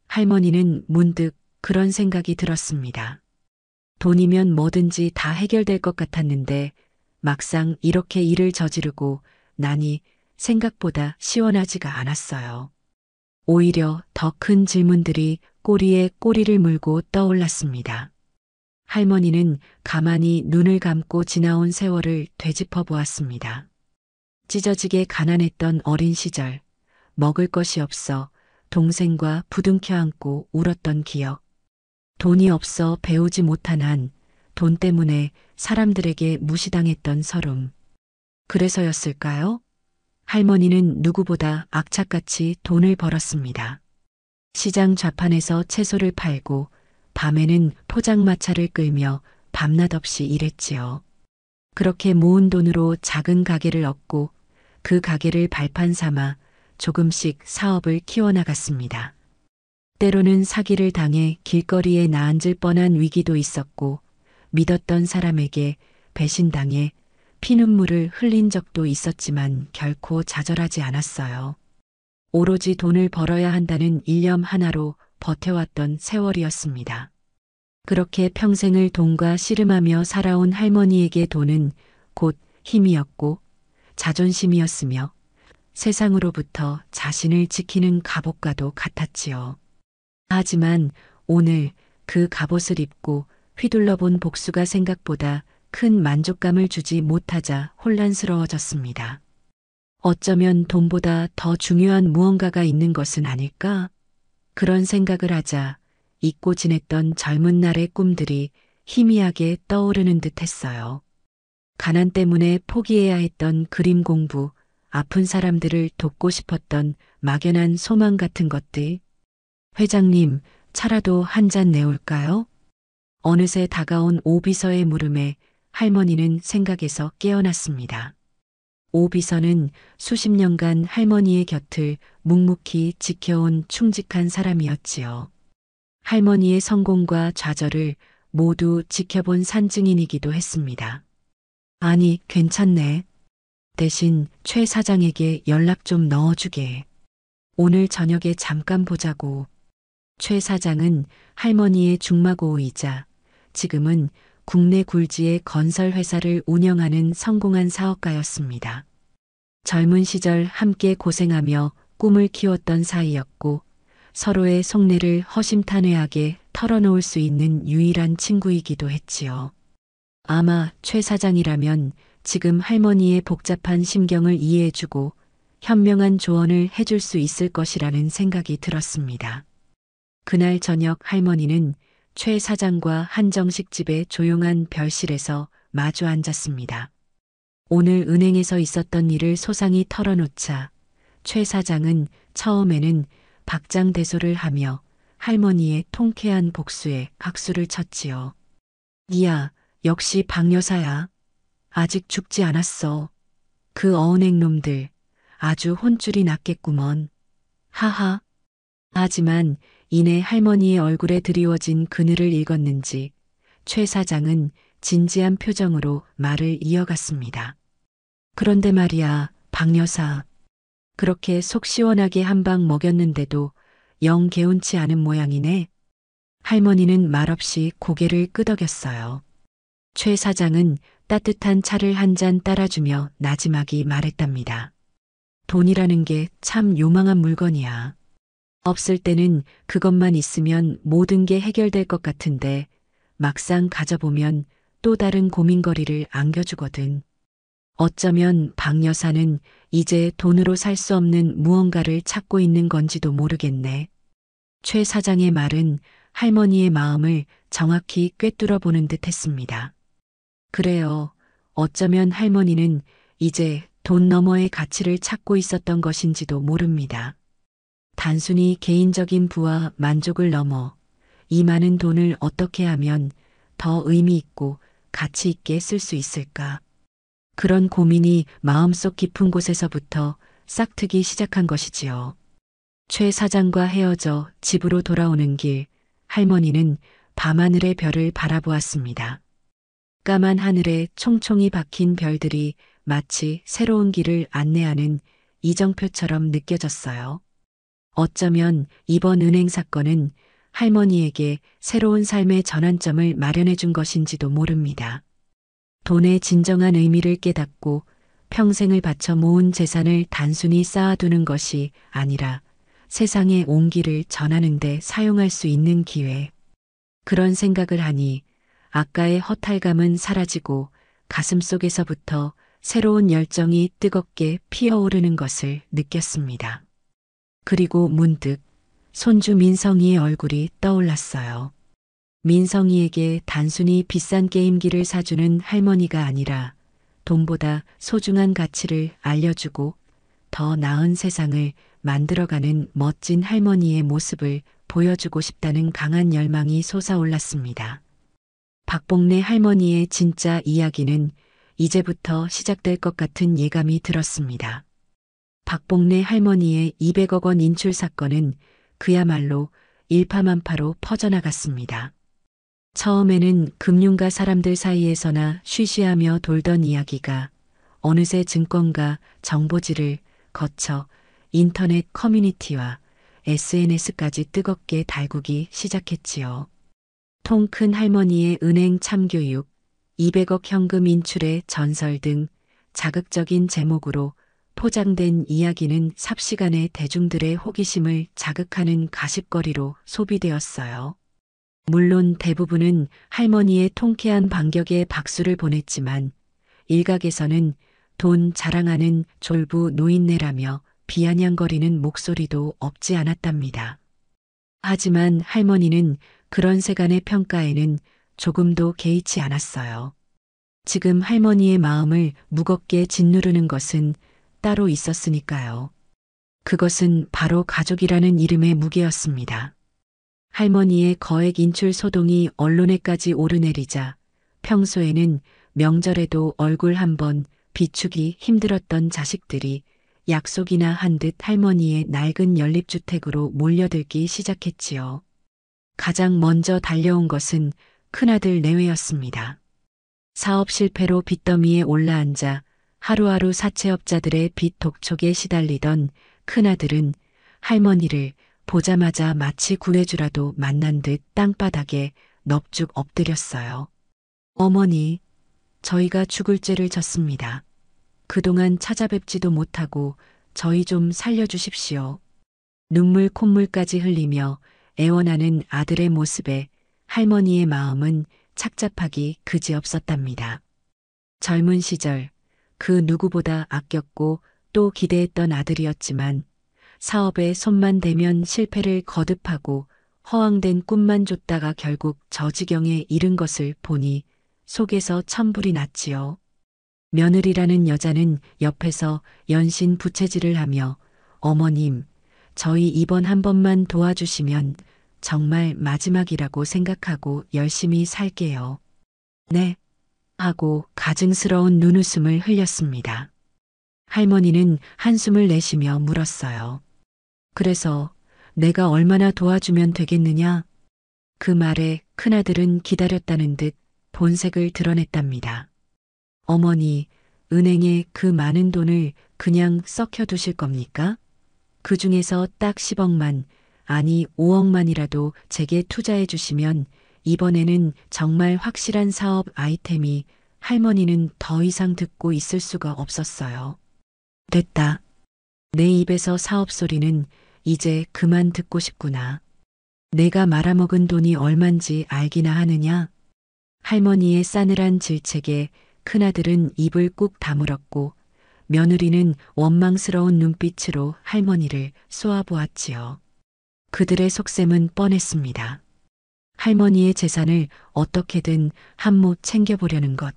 할머니는 문득 그런 생각이 들었습니다. 돈이면 뭐든지 다 해결될 것 같았는데 막상 이렇게 일을 저지르고 나니 생각보다 시원하지가 않았어요. 오히려 더 큰 질문들이 꼬리에 꼬리를 물고 떠올랐습니다. 할머니는 가만히 눈을 감고 지나온 세월을 되짚어 보았습니다. 찢어지게 가난했던 어린 시절, 먹을 것이 없어 동생과 부둥켜 안고 울었던 기억, 돈이 없어 배우지 못한 한, 돈 때문에 사람들에게 무시당했던 서름. 그래서였을까요? 할머니는 누구보다 악착같이 돈을 벌었습니다. 시장 좌판에서 채소를 팔고 밤에는 포장마차를 끌며 밤낮 없이 일했지요. 그렇게 모은 돈으로 작은 가게를 얻고 그 가게를 발판 삼아 조금씩 사업을 키워나갔습니다. 때로는 사기를 당해 길거리에 나앉을 뻔한 위기도 있었고 믿었던 사람에게 배신당해 피눈물을 흘린 적도 있었지만 결코 좌절하지 않았어요. 오로지 돈을 벌어야 한다는 일념 하나로 버텨왔던 세월이었습니다. 그렇게 평생을 돈과 씨름하며 살아온 할머니에게 돈은 곧 힘이었고 자존심이었으며 세상으로부터 자신을 지키는 갑옷과도 같았지요. 하지만 오늘 그 갑옷을 입고 휘둘러 본 복수가 생각보다 큰 만족감을 주지 못하자 혼란스러워졌습니다. 어쩌면 돈보다 더 중요한 무언가가 있는 것은 아닐까? 그런 생각을 하자 잊고 지냈던 젊은 날의 꿈들이 희미하게 떠오르는 듯 했어요. 가난 때문에 포기해야 했던 그림 공부, 아픈 사람들을 돕고 싶었던 막연한 소망 같은 것들. 회장님, 차라도 한 잔 내올까요? 어느새 다가온 오비서의 물음에 할머니는 생각에서 깨어났습니다. 오비서는 수십 년간 할머니의 곁을 묵묵히 지켜온 충직한 사람이었지요. 할머니의 성공과 좌절을 모두 지켜본 산증인이기도 했습니다. 아니, 괜찮네. 대신 최 사장에게 연락 좀 넣어주게. 오늘 저녁에 잠깐 보자고. 최 사장은 할머니의 중마고이자 지금은 국내 굴지의 건설회사를 운영하는 성공한 사업가였습니다. 젊은 시절 함께 고생하며 꿈을 키웠던 사이였고 서로의 속내를 허심탄회하게 털어놓을 수 있는 유일한 친구이기도 했지요. 아마 최 사장이라면 지금 할머니의 복잡한 심경을 이해해주고 현명한 조언을 해줄 수 있을 것이라는 생각이 들었습니다. 그날 저녁 할머니는 최 사장과 한정식 집의 조용한 별실에서 마주 앉았습니다. 오늘 은행에서 있었던 일을 소상히 털어놓자 최 사장은 처음에는 박장대소를 하며 할머니의 통쾌한 복수에 박수를 쳤지요. 이야, 역시 박 여사야. 아직 죽지 않았어. 그 어은행 놈들 아주 혼쭐이 났겠구먼. 하하. 하지만 이내 할머니의 얼굴에 드리워진 그늘을 읽었는지 최 사장은 진지한 표정으로 말을 이어갔습니다. 그런데 말이야, 박 여사. 그렇게 속 시원하게 한 방 먹였는데도 영 개운치 않은 모양이네. 할머니는 말없이 고개를 끄덕였어요. 최 사장은 따뜻한 차를 한 잔 따라주며 나지막이 말했답니다. 돈이라는 게 참 요망한 물건이야. 없을 때는 그것만 있으면 모든 게 해결될 것 같은데 막상 가져보면 또 다른 고민거리를 안겨주거든. 어쩌면 박 여사는 이제 돈으로 살 수 없는 무언가를 찾고 있는 건지도 모르겠네. 최 사장의 말은 할머니의 마음을 정확히 꿰뚫어 보는 듯 했습니다. 그래요. 어쩌면 할머니는 이제 돈 너머의 가치를 찾고 있었던 것인지도 모릅니다. 단순히 개인적인 부와 만족을 넘어 이 많은 돈을 어떻게 하면 더 의미 있고 가치 있게 쓸 수 있을까? 그런 고민이 마음속 깊은 곳에서부터 싹트기 시작한 것이지요. 최 사장과 헤어져 집으로 돌아오는 길, 할머니는 밤하늘의 별을 바라보았습니다. 까만 하늘에 총총이 박힌 별들이 마치 새로운 길을 안내하는 이정표처럼 느껴졌어요. 어쩌면 이번 은행 사건은 할머니에게 새로운 삶의 전환점을 마련해 준 것인지도 모릅니다. 돈의 진정한 의미를 깨닫고 평생을 바쳐 모은 재산을 단순히 쌓아두는 것이 아니라 세상에 온기를 전하는 데 사용할 수 있는 기회. 그런 생각을 하니 아까의 허탈감은 사라지고 가슴속에서부터 새로운 열정이 뜨겁게 피어오르는 것을 느꼈습니다. 그리고 문득 손주 민성이의 얼굴이 떠올랐어요. 민성이에게 단순히 비싼 게임기를 사주는 할머니가 아니라 돈보다 소중한 가치를 알려주고 더 나은 세상을 만들어가는 멋진 할머니의 모습을 보여주고 싶다는 강한 열망이 솟아올랐습니다. 박복래 할머니의 진짜 이야기는 이제부터 시작될 것 같은 예감이 들었습니다. 박복래 할머니의 200억 원 인출 사건은 그야말로 일파만파로 퍼져나갔습니다. 처음에는 금융가 사람들 사이에서나 쉬쉬하며 돌던 이야기가 어느새 증권가 정보지를 거쳐 인터넷 커뮤니티와 SNS까지 뜨겁게 달구기 시작했지요. 통 큰 할머니의 은행 참교육, 200억 현금 인출의 전설 등 자극적인 제목으로 포장된 이야기는 삽시간에 대중들의 호기심을 자극하는 가십거리로 소비되었어요. 물론 대부분은 할머니의 통쾌한 반격에 박수를 보냈지만 일각에서는 돈 자랑하는 졸부 노인네라며 비아냥거리는 목소리도 없지 않았답니다. 하지만 할머니는 그런 세간의 평가에는 조금도 개의치 않았어요. 지금 할머니의 마음을 무겁게 짓누르는 것은 따로 있었으니까요. 그것은 바로 가족이라는 이름의 무게였습니다. 할머니의 거액 인출 소동이 언론에까지 오르내리자 평소에는 명절에도 얼굴 한번 비추기 힘들었던 자식들이 약속이나 한 듯 할머니의 낡은 연립주택으로 몰려들기 시작했지요. 가장 먼저 달려온 것은 큰아들 내외였습니다. 사업 실패로 빚더미에 올라앉아 하루하루 사채업자들의 빚 독촉에 시달리던 큰아들은 할머니를 보자마자 마치 구해주라도 만난 듯 땅바닥에 넙죽 엎드렸어요. 어머니, 저희가 죽을 죄를 졌습니다. 그동안 찾아뵙지도 못하고 저희 좀 살려주십시오. 눈물 콧물까지 흘리며 애원하는 아들의 모습에 할머니의 마음은 착잡하기 그지없었답니다. 젊은 시절 그 누구보다 아꼈고 또 기대했던 아들이었지만 사업에 손만 대면 실패를 거듭하고 허황된 꿈만 쫓다가 결국 저 지경에 이른 것을 보니 속에서 천불이 났지요. 며느리라는 여자는 옆에서 연신 부채질을 하며 어머님, 저희 이번 한 번만 도와주시면 정말 마지막이라고 생각하고 열심히 살게요. 네. 하고 가증스러운 눈웃음을 흘렸습니다. 할머니는 한숨을 내쉬며 물었어요. 그래서 내가 얼마나 도와주면 되겠느냐? 그 말에 큰아들은 기다렸다는 듯 본색을 드러냈답니다. 어머니, 은행에 그 많은 돈을 그냥 썩혀두실 겁니까? 그 중에서 딱 10억만, 아니 5억만이라도 제게 투자해 주시면 이번에는 정말 확실한 사업 아이템이 할머니는 더 이상 듣고 있을 수가 없었어요. 됐다. 내 입에서 사업 소리는 이제 그만 듣고 싶구나. 내가 말아먹은 돈이 얼만지 알기나 하느냐? 할머니의 싸늘한 질책에 큰아들은 입을 꾹 다물었고 며느리는 원망스러운 눈빛으로 할머니를 쏘아보았지요. 그들의 속셈은 뻔했습니다. 할머니의 재산을 어떻게든 한몫 챙겨보려는 것.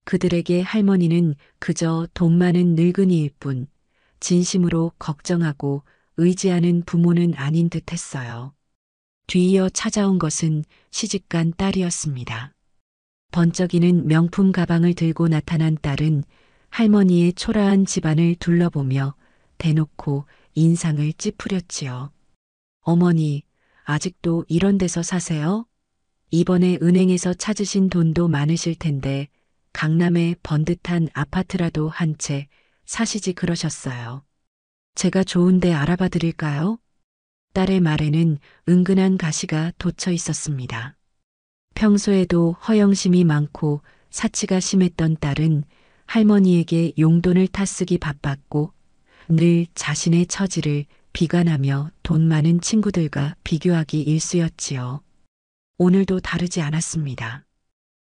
그들에게 할머니는 그저 돈 많은 늙은이일 뿐 진심으로 걱정하고 의지하는 부모는 아닌 듯 했어요. 뒤이어 찾아온 것은 시집간 딸이었습니다. 번쩍이는 명품 가방을 들고 나타난 딸은 할머니의 초라한 집안을 둘러보며 대놓고 인상을 찌푸렸지요. 어머니, 아직도 이런 데서 사세요? 이번에 은행에서 찾으신 돈도 많으실 텐데 강남에 번듯한 아파트라도 한 채 사시지 그러셨어요. 제가 좋은데 알아봐 드릴까요? 딸의 말에는 은근한 가시가 돋쳐 있었습니다. 평소에도 허영심이 많고 사치가 심했던 딸은 할머니에게 용돈을 타쓰기 바빴고 늘 자신의 처지를 비관하며 돈 많은 친구들과 비교하기 일쑤였지요. 오늘도 다르지 않았습니다.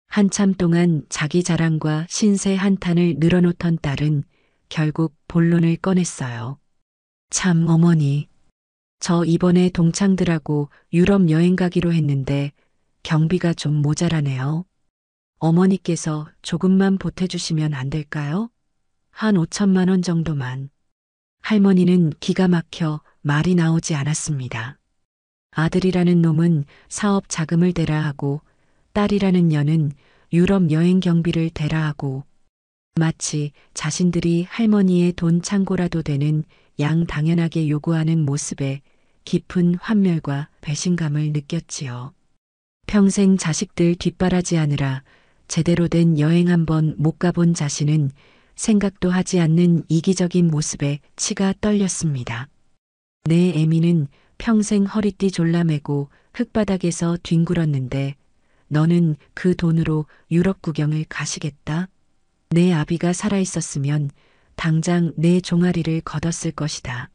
한참 동안 자기 자랑과 신세 한탄을 늘어놓던 딸은 결국 본론을 꺼냈어요. 참 어머니, 저 이번에 동창들하고 유럽 여행 가기로 했는데 경비가 좀 모자라네요. 어머니께서 조금만 보태주시면 안 될까요? 한 5천만 원 정도만. 할머니는 기가 막혀 말이 나오지 않았습니다. 아들이라는 놈은 사업 자금을 대라 하고 딸이라는 년은 유럽 여행 경비를 대라 하고 마치 자신들이 할머니의 돈 창고라도 되는 양당연하게 요구하는 모습에 깊은 환멸과 배신감을 느꼈지요. 평생 자식들 뒷바라지하느라 제대로 된 여행 한번 못 가본 자신은 생각도 하지 않는 이기적인 모습에 치가 떨렸습니다. 내 애미는 평생 허리띠 졸라매고 흙바닥에서 뒹굴었는데 너는 그 돈으로 유럽 구경을 가시겠다? 내 아비가 살아있었으면 당장 내 종아리를 걷었을 것이다.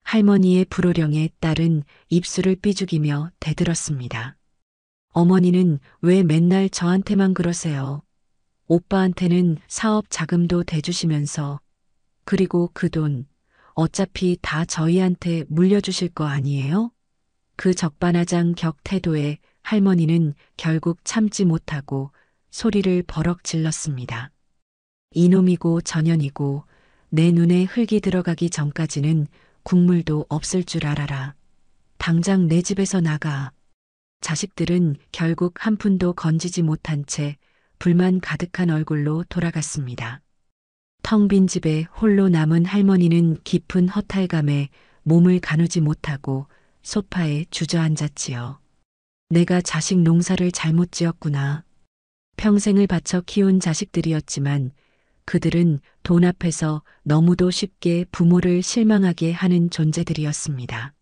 할머니의 불호령에 딸은 입술을 삐죽이며 대들었습니다. 어머니는 왜 맨날 저한테만 그러세요? 오빠한테는 사업 자금도 대주시면서 그리고 그 돈 어차피 다 저희한테 물려주실 거 아니에요? 그 적반하장 격 태도에 할머니는 결국 참지 못하고 소리를 버럭 질렀습니다. 이놈이고 전년이고 내 눈에 흙이 들어가기 전까지는 국물도 없을 줄 알아라. 당장 내 집에서 나가. 자식들은 결국 한 푼도 건지지 못한 채 불만 가득한 얼굴로 돌아갔습니다. 텅 빈 집에 홀로 남은 할머니는 깊은 허탈감에 몸을 가누지 못하고 소파에 주저앉았지요. 내가 자식 농사를 잘못 지었구나. 평생을 바쳐 키운 자식들이었지만 그들은 돈 앞에서 너무도 쉽게 부모를 실망하게 하는 존재들이었습니다.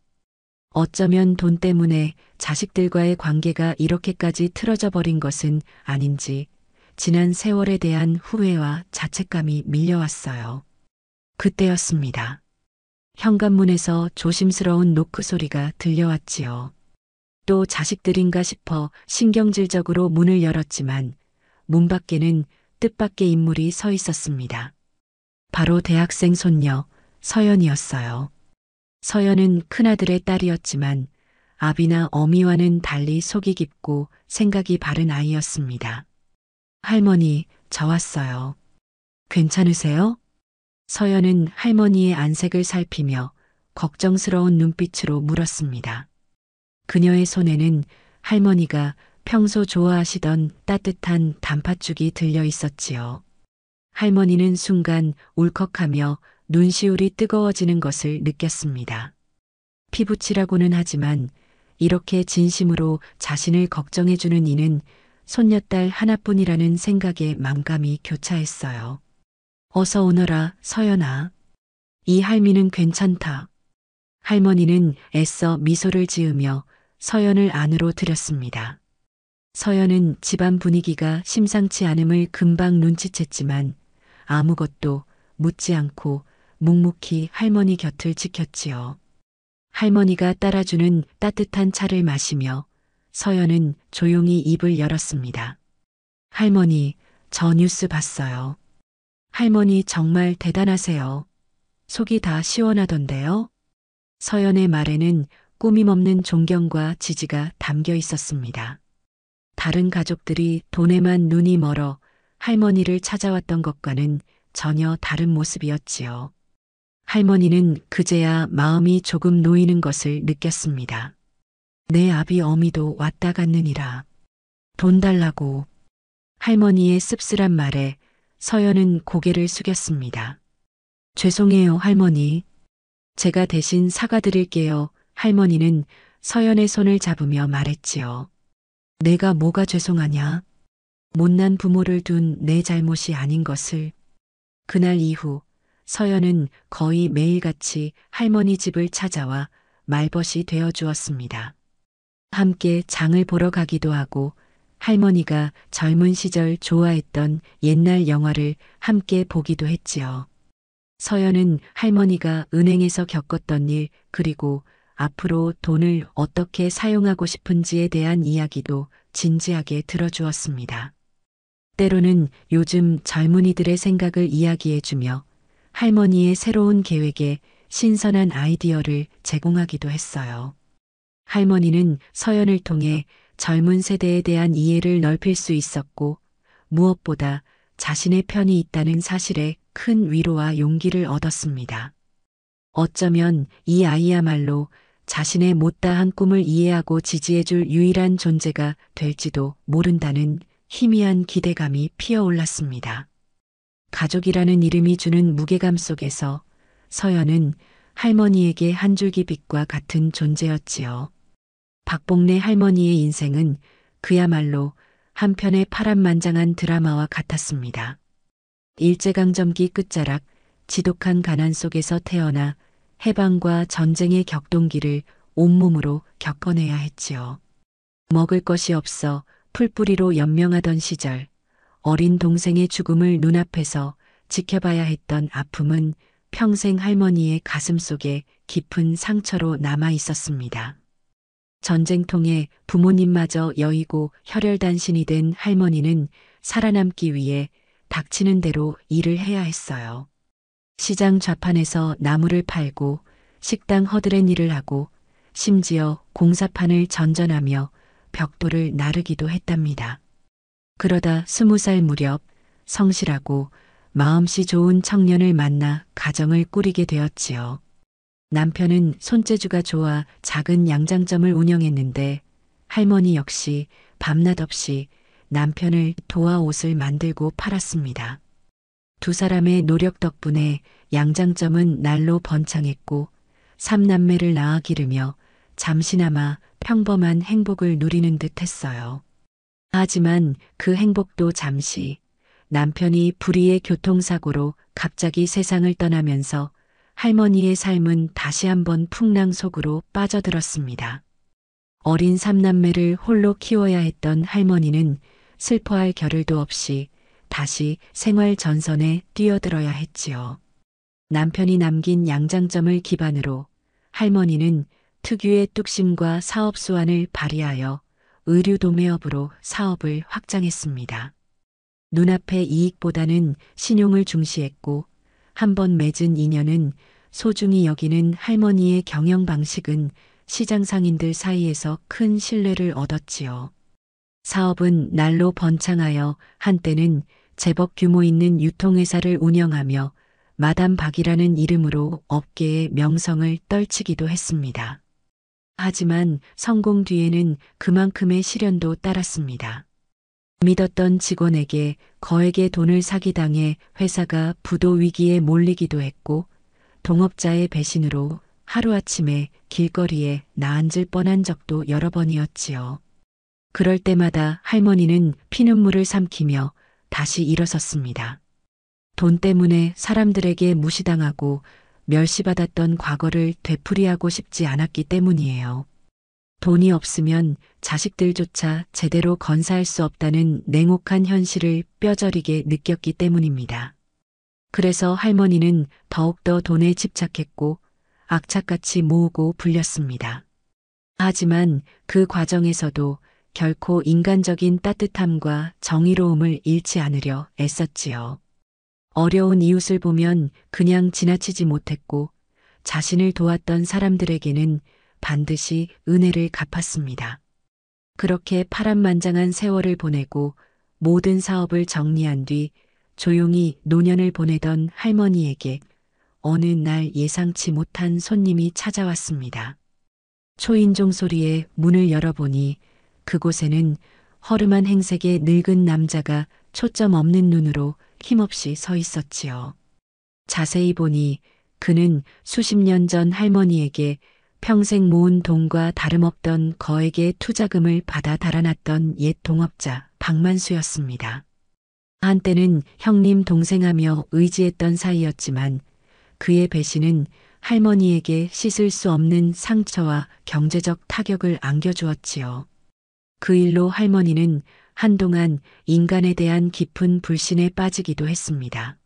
어쩌면 돈 때문에 자식들과의 관계가 이렇게까지 틀어져 버린 것은 아닌지 지난 세월에 대한 후회와 자책감이 밀려왔어요. 그때였습니다. 현관문에서 조심스러운 노크 소리가 들려왔지요. 또 자식들인가 싶어 신경질적으로 문을 열었지만 문 밖에는 뜻밖의 인물이 서 있었습니다. 바로 대학생 손녀 서연이었어요. 서연은 큰아들의 딸이었지만 아비나 어미와는 달리 속이 깊고 생각이 바른 아이였습니다. 할머니, 저 왔어요. 괜찮으세요? 서연은 할머니의 안색을 살피며 걱정스러운 눈빛으로 물었습니다. 그녀의 손에는 할머니가 평소 좋아하시던 따뜻한 단팥죽이 들려 있었지요. 할머니는 순간 울컥하며 눈시울이 뜨거워지는 것을 느꼈습니다. 피부치라고는 하지만 이렇게 진심으로 자신을 걱정해주는 이는 손녀딸 하나뿐이라는 생각에 만감이 교차했어요. 어서 오너라, 서연아. 이 할미는 괜찮다. 할머니는 애써 미소를 지으며 서연을 안으로 들였습니다. 서연은 집안 분위기가 심상치 않음을 금방 눈치챘지만 아무것도 묻지 않고 묵묵히 할머니 곁을 지켰지요. 할머니가 따라주는 따뜻한 차를 마시며 서연은 조용히 입을 열었습니다. 할머니, 저 뉴스 봤어요. 할머니 정말 대단하세요. 속이 다 시원하던데요. 서연의 말에는 꾸밈없는 존경과 지지가 담겨 있었습니다. 다른 가족들이 돈에만 눈이 멀어 할머니를 찾아왔던 것과는 전혀 다른 모습이었지요. 할머니는 그제야 마음이 조금 놓이는 것을 느꼈습니다. 내 아비 어미도 왔다 갔느니라. 돈 달라고. 할머니의 씁쓸한 말에 서연은 고개를 숙였습니다. 죄송해요, 할머니. 제가 대신 사과드릴게요. 할머니는 서연의 손을 잡으며 말했지요. 내가 뭐가 죄송하냐? 못난 부모를 둔 내 잘못이 아닌 것을. 그날 이후 서연은 거의 매일같이 할머니 집을 찾아와 말벗이 되어 주었습니다. 함께 장을 보러 가기도 하고 할머니가 젊은 시절 좋아했던 옛날 영화를 함께 보기도 했지요. 서연은 할머니가 은행에서 겪었던 일, 그리고 앞으로 돈을 어떻게 사용하고 싶은지에 대한 이야기도 진지하게 들어주었습니다. 때로는 요즘 젊은이들의 생각을 이야기해주며 할머니의 새로운 계획에 신선한 아이디어를 제공하기도 했어요. 할머니는 서연을 통해 젊은 세대에 대한 이해를 넓힐 수 있었고, 무엇보다 자신의 편이 있다는 사실에 큰 위로와 용기를 얻었습니다. 어쩌면 이 아이야말로 자신의 못다한 꿈을 이해하고 지지해줄 유일한 존재가 될지도 모른다는 희미한 기대감이 피어올랐습니다. 가족이라는 이름이 주는 무게감 속에서 서연은 할머니에게 한 줄기 빛과 같은 존재였지요. 박복래 할머니의 인생은 그야말로 한편의 파란만장한 드라마와 같았습니다. 일제강점기 끝자락 지독한 가난 속에서 태어나 해방과 전쟁의 격동기를 온몸으로 겪어내야 했지요. 먹을 것이 없어 풀뿌리로 연명하던 시절, 어린 동생의 죽음을 눈앞에서 지켜봐야 했던 아픔은 평생 할머니의 가슴 속에 깊은 상처로 남아 있었습니다. 전쟁통에 부모님마저 여의고 혈혈단신이 된 할머니는 살아남기 위해 닥치는 대로 일을 해야 했어요. 시장 좌판에서 나무를 팔고 식당 허드렛 일을 하고 심지어 공사판을 전전하며 벽돌을 나르기도 했답니다. 그러다 20살 무렵 성실하고 마음씨 좋은 청년을 만나 가정을 꾸리게 되었지요. 남편은 손재주가 좋아 작은 양장점을 운영했는데 할머니 역시 밤낮 없이 남편을 도와 옷을 만들고 팔았습니다. 두 사람의 노력 덕분에 양장점은 날로 번창했고 삼남매를 낳아 기르며 잠시나마 평범한 행복을 누리는 듯 했어요. 하지만 그 행복도 잠시, 남편이 불의의 교통사고로 갑자기 세상을 떠나면서 할머니의 삶은 다시 한번 풍랑 속으로 빠져들었습니다. 어린 삼남매를 홀로 키워야 했던 할머니는 슬퍼할 겨를도 없이 다시 생활 전선에 뛰어들어야 했지요. 남편이 남긴 양장점을 기반으로 할머니는 특유의 뚝심과 사업 수완을 발휘하여 의류 도매업으로 사업을 확장했습니다. 눈앞의 이익보다는 신용을 중시했고 한 번 맺은 인연은 소중히 여기는 할머니의 경영 방식은 시장 상인들 사이에서 큰 신뢰를 얻었지요. 사업은 날로 번창하여 한때는 제법 규모 있는 유통회사를 운영하며 마담 박이라는 이름으로 업계의 명성을 떨치기도 했습니다. 하지만 성공 뒤에는 그만큼의 시련도 따랐습니다. 믿었던 직원에게 거액의 돈을 사기당해 회사가 부도 위기에 몰리기도 했고 동업자의 배신으로 하루아침에 길거리에 나앉을 뻔한 적도 여러 번이었지요. 그럴 때마다 할머니는 피눈물을 삼키며 다시 일어섰습니다. 돈 때문에 사람들에게 무시당하고 멸시받았던 과거를 되풀이하고 싶지 않았기 때문이에요. 돈이 없으면 자식들조차 제대로 건사할 수 없다는 냉혹한 현실을 뼈저리게 느꼈기 때문입니다. 그래서 할머니는 더욱더 돈에 집착했고 악착같이 모으고 불렸습니다. 하지만 그 과정에서도 결코 인간적인 따뜻함과 정의로움을 잃지 않으려 애썼지요. 어려운 이웃을 보면 그냥 지나치지 못했고 자신을 도왔던 사람들에게는 반드시 은혜를 갚았습니다. 그렇게 파란만장한 세월을 보내고 모든 사업을 정리한 뒤 조용히 노년을 보내던 할머니에게 어느 날 예상치 못한 손님이 찾아왔습니다. 초인종 소리에 문을 열어보니 그곳에는 허름한 행색의 늙은 남자가 초점 없는 눈으로 힘없이 서 있었지요. 자세히 보니 그는 수십 년 전 할머니에게 평생 모은 돈과 다름없던 거액의 투자금을 받아 달아났던 옛 동업자 박만수였습니다. 한때는 형님 동생하며 의지했던 사이였지만 그의 배신은 할머니에게 씻을 수 없는 상처와 경제적 타격을 안겨주었지요. 그 일로 할머니는 한동안 인간에 대한 깊은 불신에 빠지기도 했습니다.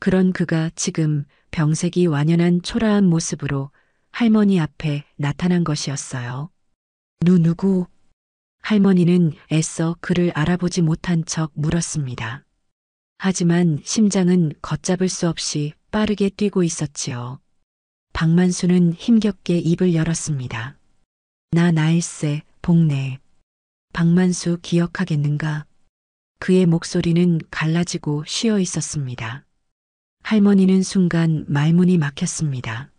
그런 그가 지금 병색이 완연한 초라한 모습으로 할머니 앞에 나타난 것이었어요. 누구? 할머니는 애써 그를 알아보지 못한 척 물었습니다. 하지만 심장은 걷잡을 수 없이 빠르게 뛰고 있었지요. 박만수는 힘겹게 입을 열었습니다. 나 나일세, 복내. 박만수 기억하겠는가? 그의 목소리는 갈라지고 쉬어 있었습니다. 할머니는 순간 말문이 막혔습니다.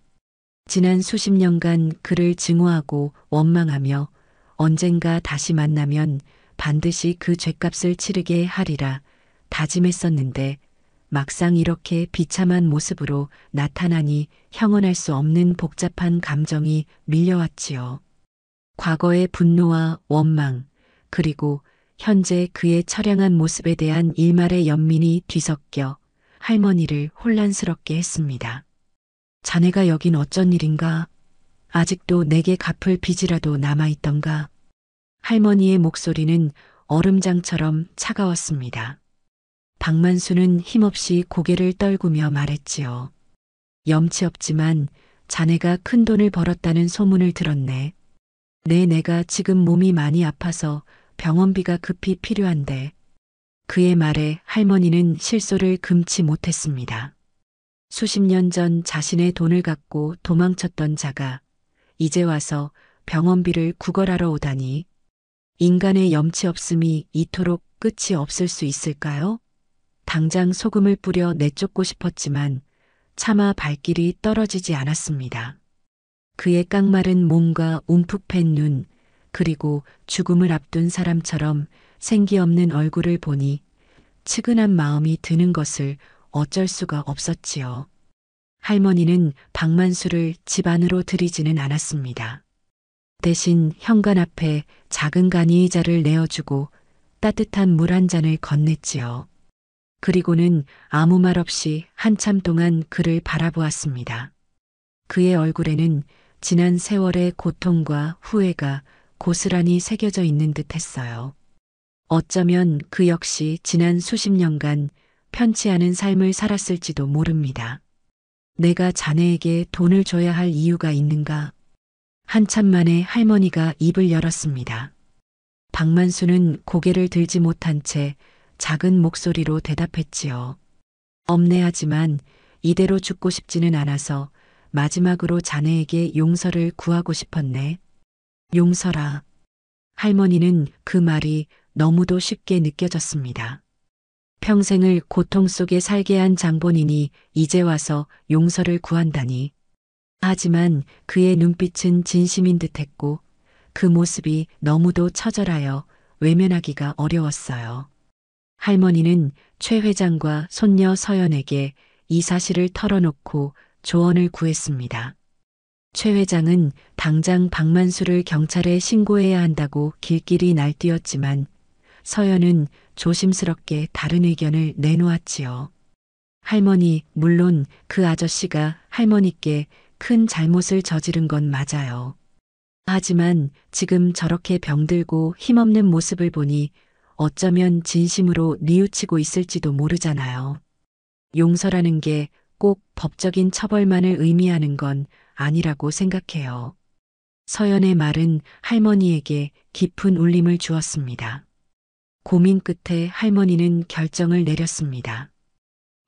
지난 수십 년간 그를 증오하고 원망하며 언젠가 다시 만나면 반드시 그 죗값을 치르게 하리라 다짐했었는데 막상 이렇게 비참한 모습으로 나타나니 형언할 수 없는 복잡한 감정이 밀려왔지요. 과거의 분노와 원망, 그리고 현재 그의 처량한 모습에 대한 일말의 연민이 뒤섞여 할머니를 혼란스럽게 했습니다. 자네가 여긴 어쩐 일인가? 아직도 내게 갚을 빚이라도 남아있던가? 할머니의 목소리는 얼음장처럼 차가웠습니다. 박만수는 힘없이 고개를 떨구며 말했지요. 염치 없지만 자네가 큰 돈을 벌었다는 소문을 들었네. 내가 지금 몸이 많이 아파서 병원비가 급히 필요한데. 그의 말에 할머니는 실소를 금치 못했습니다. 수십 년 전 자신의 돈을 갖고 도망쳤던 자가 이제 와서 병원비를 구걸하러 오다니. 인간의 염치 없음이 이토록 끝이 없을 수 있을까요? 당장 소금을 뿌려 내쫓고 싶었지만 차마 발길이 떨어지지 않았습니다. 그의 깡마른 몸과 움푹 팬 눈, 그리고 죽음을 앞둔 사람처럼 생기 없는 얼굴을 보니 측은한 마음이 드는 것을 어쩔 수가 없었지요. 할머니는 박만수를 집 안으로 들이지는 않았습니다. 대신 현관 앞에 작은 간이의자를 내어주고 따뜻한 물 한 잔을 건넸지요. 그리고는 아무 말 없이 한참 동안 그를 바라보았습니다. 그의 얼굴에는 지난 세월의 고통과 후회가 고스란히 새겨져 있는 듯 했어요. 어쩌면 그 역시 지난 수십 년간 편치 않은 삶을 살았을지도 모릅니다. 내가 자네에게 돈을 줘야 할 이유가 있는가? 한참 만에 할머니가 입을 열었습니다. 박만수는 고개를 들지 못한 채 작은 목소리로 대답했지요. 없네 하지만 이대로 죽고 싶지는 않아서 마지막으로 자네에게 용서를 구하고 싶었네. 용서라. 할머니는 그 말이 너무도 쉽게 느껴졌습니다. 평생을 고통 속에 살게 한 장본인이 이제 와서 용서를 구한다니. 하지만 그의 눈빛은 진심인 듯했고 그 모습이 너무도 처절하여 외면하기가 어려웠어요. 할머니는 최 회장과 손녀 서연에게 이 사실을 털어놓고 조언을 구했습니다. 최 회장은 당장 박만수를 경찰에 신고해야 한다고 길길이 날뛰었지만 서연은 조심스럽게 다른 의견을 내놓았지요. 할머니, 물론 그 아저씨가 할머니께 큰 잘못을 저지른 건 맞아요. 하지만 지금 저렇게 병들고 힘없는 모습을 보니 어쩌면 진심으로 뉘우치고 있을지도 모르잖아요. 용서라는 게 꼭 법적인 처벌만을 의미하는 건 아니라고 생각해요. 서연의 말은 할머니에게 깊은 울림을 주었습니다. 고민 끝에 할머니는 결정을 내렸습니다.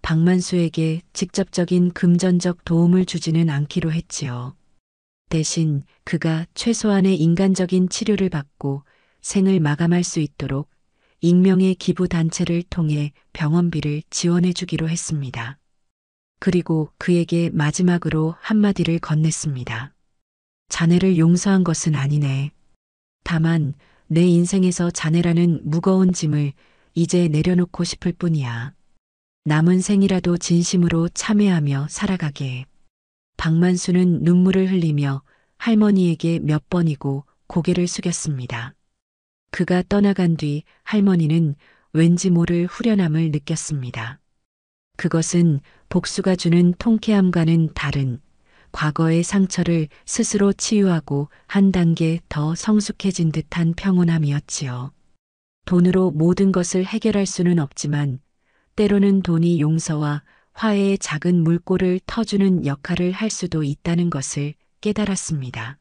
박만수에게 직접적인 금전적 도움을 주지는 않기로 했지요. 대신 그가 최소한의 인간적인 치료를 받고 생을 마감할 수 있도록 익명의 기부 단체를 통해 병원비를 지원해 주기로 했습니다. 그리고 그에게 마지막으로 한마디를 건넸습니다. 자네를 용서한 것은 아니네. 다만 내 인생에서 자네라는 무거운 짐을 이제 내려놓고 싶을 뿐이야. 남은 생이라도 진심으로 참회하며 살아가게. 박만수는 눈물을 흘리며 할머니에게 몇 번이고 고개를 숙였습니다. 그가 떠나간 뒤 할머니는 왠지 모를 후련함을 느꼈습니다. 그것은 복수가 주는 통쾌함과는 다른 과거의 상처를 스스로 치유하고 한 단계 더 성숙해진 듯한 평온함이었지요. 돈으로 모든 것을 해결할 수는 없지만 때로는 돈이 용서와 화해의 작은 물꼬를 터주는 역할을 할 수도 있다는 것을 깨달았습니다.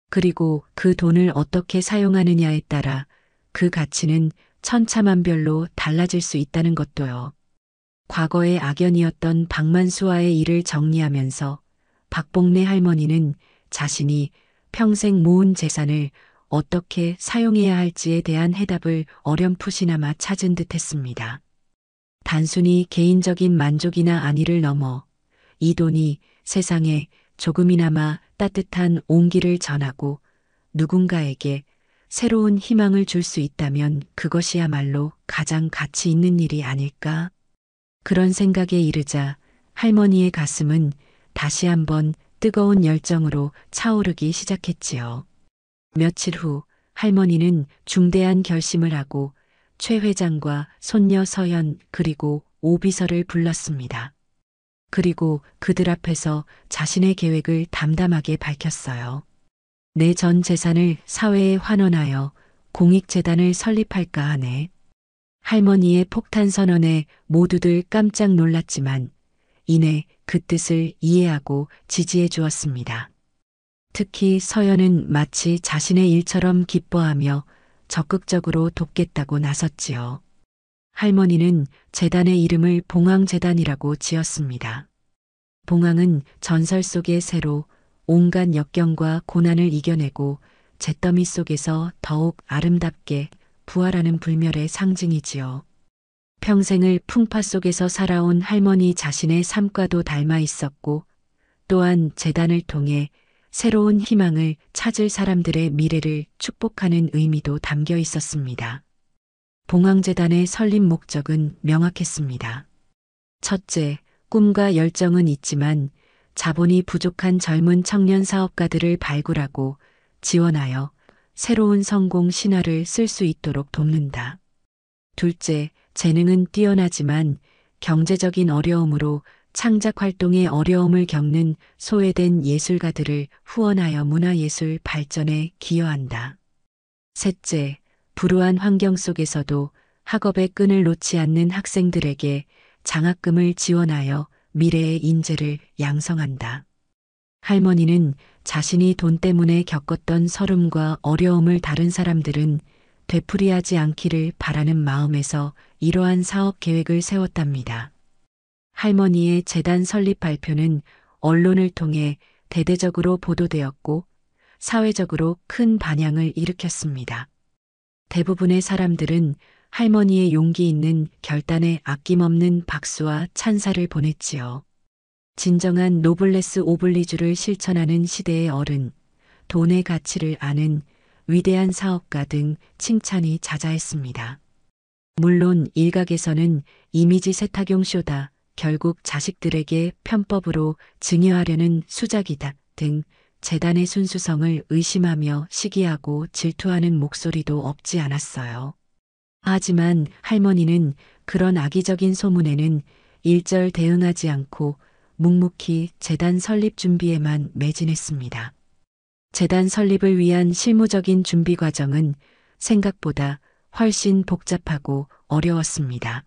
그리고 그 돈을 어떻게 사용하느냐에 따라 그 가치는 천차만별로 달라질 수 있다는 것도요. 과거의 악연이었던 박만수와의 일을 정리하면서 박복래 할머니는 자신이 평생 모은 재산을 어떻게 사용해야 할지에 대한 해답을 어렴풋이나마 찾은 듯 했습니다. 단순히 개인적인 만족이나 안위를 넘어 이 돈이 세상에 조금이나마 따뜻한 온기를 전하고 누군가에게 새로운 희망을 줄 수 있다면 그것이야말로 가장 가치 있는 일이 아닐까? 그런 생각에 이르자 할머니의 가슴은 다시 한번 뜨거운 열정으로 차오르기 시작했지요. 며칠 후 할머니는 중대한 결심을 하고 최 회장과 손녀 서연 그리고 오비서를 불렀습니다. 그리고 그들 앞에서 자신의 계획을 담담하게 밝혔어요. 내 전 재산을 사회에 환원하여 공익재단을 설립할까 하네. 할머니의 폭탄 선언에 모두들 깜짝 놀랐지만 이내 그 뜻을 이해하고 지지해 주었습니다. 특히 서연은 마치 자신의 일처럼 기뻐하며 적극적으로 돕겠다고 나섰지요. 할머니는 재단의 이름을 봉황재단이라고 지었습니다. 봉황은 전설 속의 새로 온갖 역경과 고난을 이겨내고 잿더미 속에서 더욱 아름답게 부활하는 불멸의 상징이지요. 평생을 풍파 속에서 살아온 할머니 자신의 삶과도 닮아 있었고 또한 재단을 통해 새로운 희망을 찾을 사람들의 미래를 축복하는 의미도 담겨 있었습니다. 봉황재단의 설립 목적은 명확했습니다. 첫째, 꿈과 열정은 있지만 자본이 부족한 젊은 청년 사업가들을 발굴하고 지원하여 새로운 성공 신화를 쓸 수 있도록 돕는다. 둘째, 재능은 뛰어나지만 경제적인 어려움으로 창작 활동에 어려움을 겪는 소외된 예술가들을 후원하여 문화예술 발전에 기여한다. 셋째, 불우한 환경 속에서도 학업의 끈을 놓지 않는 학생들에게 장학금을 지원하여 미래의 인재를 양성한다. 할머니는 자신이 돈 때문에 겪었던 서름과 어려움을 다른 사람들은 되풀이하지 않기를 바라는 마음에서 이러한 사업 계획을 세웠답니다. 할머니의 재단 설립 발표는 언론을 통해 대대적으로 보도되었고 사회적으로 큰 반향을 일으켰습니다. 대부분의 사람들은 할머니의 용기 있는 결단에 아낌없는 박수와 찬사를 보냈지요. 진정한 노블레스 오블리주를 실천하는 시대의 어른, 돈의 가치를 아는 위대한 사업가 등 칭찬이 자자했습니다. 물론 일각에서는 이미지 세탁용 쇼다, 결국 자식들에게 편법으로 증여하려는 수작이다 등 재단의 순수성을 의심하며 시기하고 질투하는 목소리도 없지 않았어요. 하지만 할머니는 그런 악의적인 소문에는 일절 대응하지 않고 묵묵히 재단 설립 준비에만 매진했습니다. 재단 설립을 위한 실무적인 준비 과정은 생각보다 훨씬 복잡하고 어려웠습니다.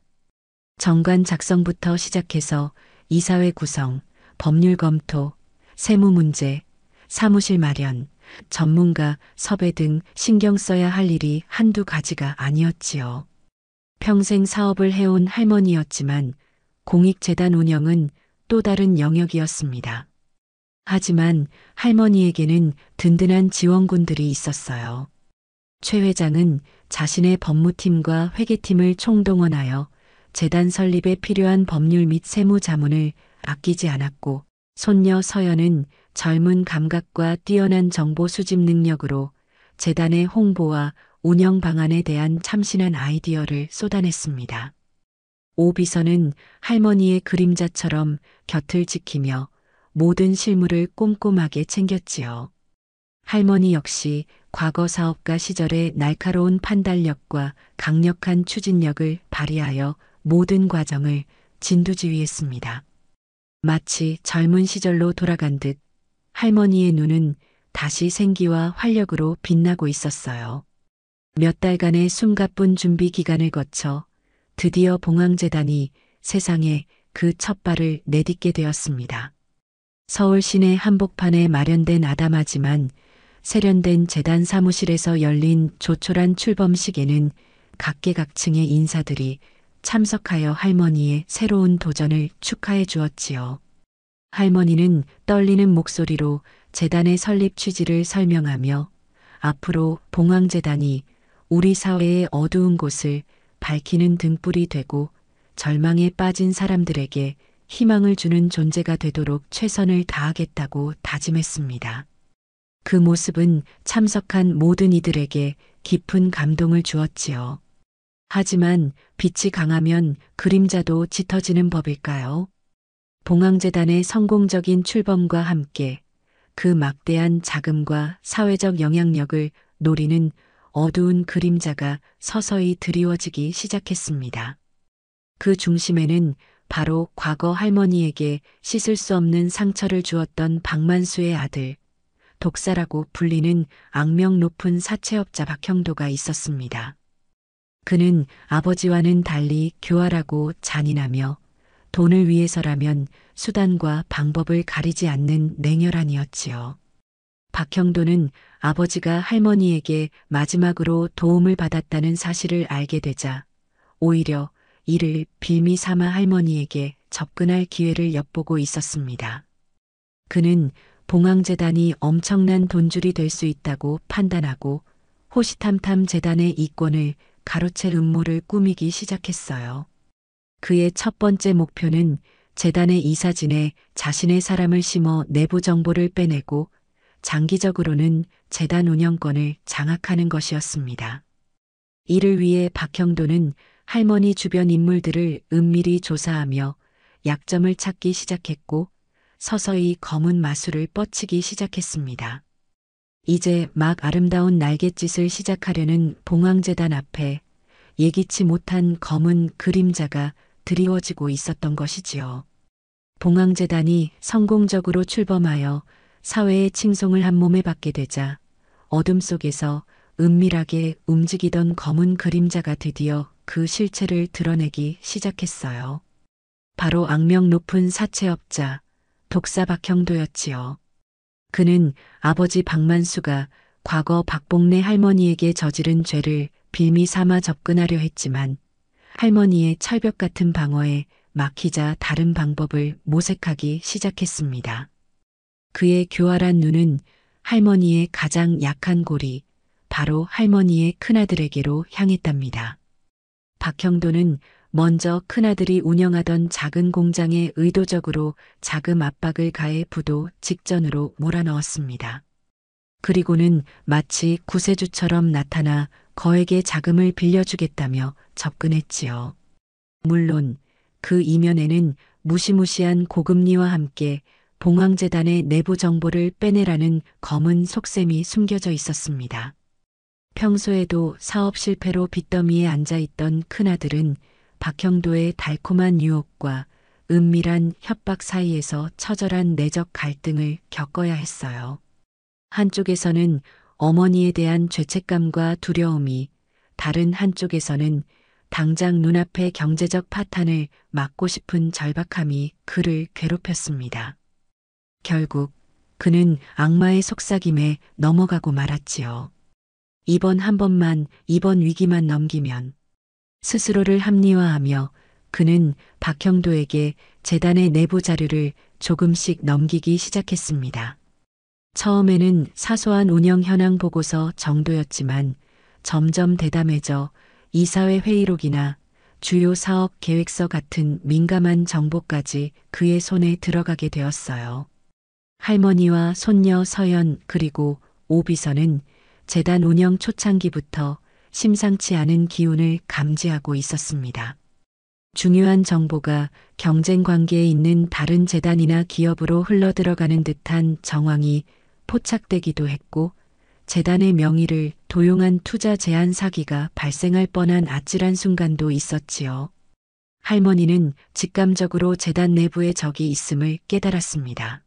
정관 작성부터 시작해서 이사회 구성, 법률 검토, 세무 문제, 사무실 마련, 전문가 섭외 등 신경 써야 할 일이 한두 가지가 아니었지요. 평생 사업을 해온 할머니였지만 공익재단 운영은 또 다른 영역이었습니다. 하지만 할머니에게는 든든한 지원군들이 있었어요. 최 회장은 자신의 법무팀과 회계팀을 총동원하여 재단 설립에 필요한 법률 및 세무 자문을 아끼지 않았고 손녀 서연은 젊은 감각과 뛰어난 정보 수집 능력으로 재단의 홍보와 운영 방안에 대한 참신한 아이디어를 쏟아냈습니다. 오 비서는 할머니의 그림자처럼 곁을 지키며 모든 실무를 꼼꼼하게 챙겼지요. 할머니 역시 과거 사업가 시절의 날카로운 판단력과 강력한 추진력을 발휘하여 모든 과정을 진두지휘했습니다. 마치 젊은 시절로 돌아간 듯 할머니의 눈은 다시 생기와 활력으로 빛나고 있었어요. 몇 달간의 숨가쁜 준비 기간을 거쳐 드디어 봉황재단이 세상에 그 첫 발을 내딛게 되었습니다. 서울 시내 한복판에 마련된 아담하지만 세련된 재단 사무실에서 열린 조촐한 출범식에는 각계각층의 인사들이 참석하여 할머니의 새로운 도전을 축하해 주었지요. 할머니는 떨리는 목소리로 재단의 설립 취지를 설명하며 앞으로 봉황재단이 우리 사회의 어두운 곳을 밝히는 등불이 되고 절망에 빠진 사람들에게 희망을 주는 존재가 되도록 최선을 다하겠다고 다짐했습니다. 그 모습은 참석한 모든 이들에게 깊은 감동을 주었지요. 하지만 빛이 강하면 그림자도 짙어지는 법일까요? 봉황재단의 성공적인 출범과 함께 그 막대한 자금과 사회적 영향력을 노리는 어두운 그림자가 서서히 드리워지기 시작했습니다. 그 중심에는 바로 과거 할머니에게 씻을 수 없는 상처를 주었던 박만수의 아들, 독사라고 불리는 악명 높은 사채업자 박형도가 있었습니다. 그는 아버지와는 달리 교활하고 잔인하며 돈을 위해서라면 수단과 방법을 가리지 않는 냉혈한이었지요. 박형도는 아버지가 할머니에게 마지막으로 도움을 받았다는 사실을 알게 되자 오히려 이를 빌미 삼아 할머니에게 접근할 기회를 엿보고 있었습니다. 그는 봉황재단이 엄청난 돈줄이 될 수 있다고 판단하고 호시탐탐 재단의 이권을 가로챌 음모를 꾸미기 시작했어요. 그의 첫 번째 목표는 재단의 이사진에 자신의 사람을 심어 내부 정보를 빼내고 장기적으로는 재단 운영권을 장악하는 것이었습니다. 이를 위해 박형도는 할머니 주변 인물들을 은밀히 조사하며 약점을 찾기 시작했고 서서히 검은 마술을 뻗치기 시작했습니다. 이제 막 아름다운 날갯짓을 시작하려는 봉황재단 앞에 예기치 못한 검은 그림자가 드리워지고 있었던 것이지요. 봉황재단이 성공적으로 출범하여 사회의 칭송을 한 몸에 받게 되자 어둠 속에서 은밀하게 움직이던 검은 그림자가 드디어 그 실체를 드러내기 시작했어요. 바로 악명 높은 사채업자, 독사 박형도였지요. 그는 아버지 박만수가 과거 박복래 할머니에게 저지른 죄를 빌미 삼아 접근하려 했지만 할머니의 철벽 같은 방어에 막히자 다른 방법을 모색하기 시작했습니다. 그의 교활한 눈은 할머니의 가장 약한 골이 바로 할머니의 큰아들에게로 향했답니다. 박형도는 먼저 큰아들이 운영하던 작은 공장에 의도적으로 자금 압박을 가해 부도 직전으로 몰아넣었습니다. 그리고는 마치 구세주처럼 나타나 거액의 자금을 빌려주겠다며 접근했지요. 물론 그 이면에는 무시무시한 고금리와 함께 봉황재단의 내부 정보를 빼내라는 검은 속셈이 숨겨져 있었습니다. 평소에도 사업 실패로 빚더미에 앉아있던 큰아들은 박형도의 달콤한 유혹과 은밀한 협박 사이에서 처절한 내적 갈등을 겪어야 했어요. 한쪽에서는 어머니에 대한 죄책감과 두려움이, 다른 한쪽에서는 당장 눈앞의 경제적 파탄을 막고 싶은 절박함이 그를 괴롭혔습니다. 결국 그는 악마의 속삭임에 넘어가고 말았지요. 이번 한 번만, 이번 위기만 넘기면. 스스로를 합리화하며 그는 박형도에게 재단의 내부 자료를 조금씩 넘기기 시작했습니다. 처음에는 사소한 운영 현황 보고서 정도였지만 점점 대담해져 이사회 회의록이나 주요 사업 계획서 같은 민감한 정보까지 그의 손에 들어가게 되었어요. 할머니와 손녀 서연 그리고 오비서는 재단 운영 초창기부터 심상치 않은 기운을 감지하고 있었습니다. 중요한 정보가 경쟁 관계에 있는 다른 재단이나 기업으로 흘러들어가는 듯한 정황이 포착되기도 했고 재단의 명의를 도용한 투자 제한 사기가 발생할 뻔한 아찔한 순간도 있었지요. 할머니는 직감적으로 재단 내부에 적이 있음을 깨달았습니다.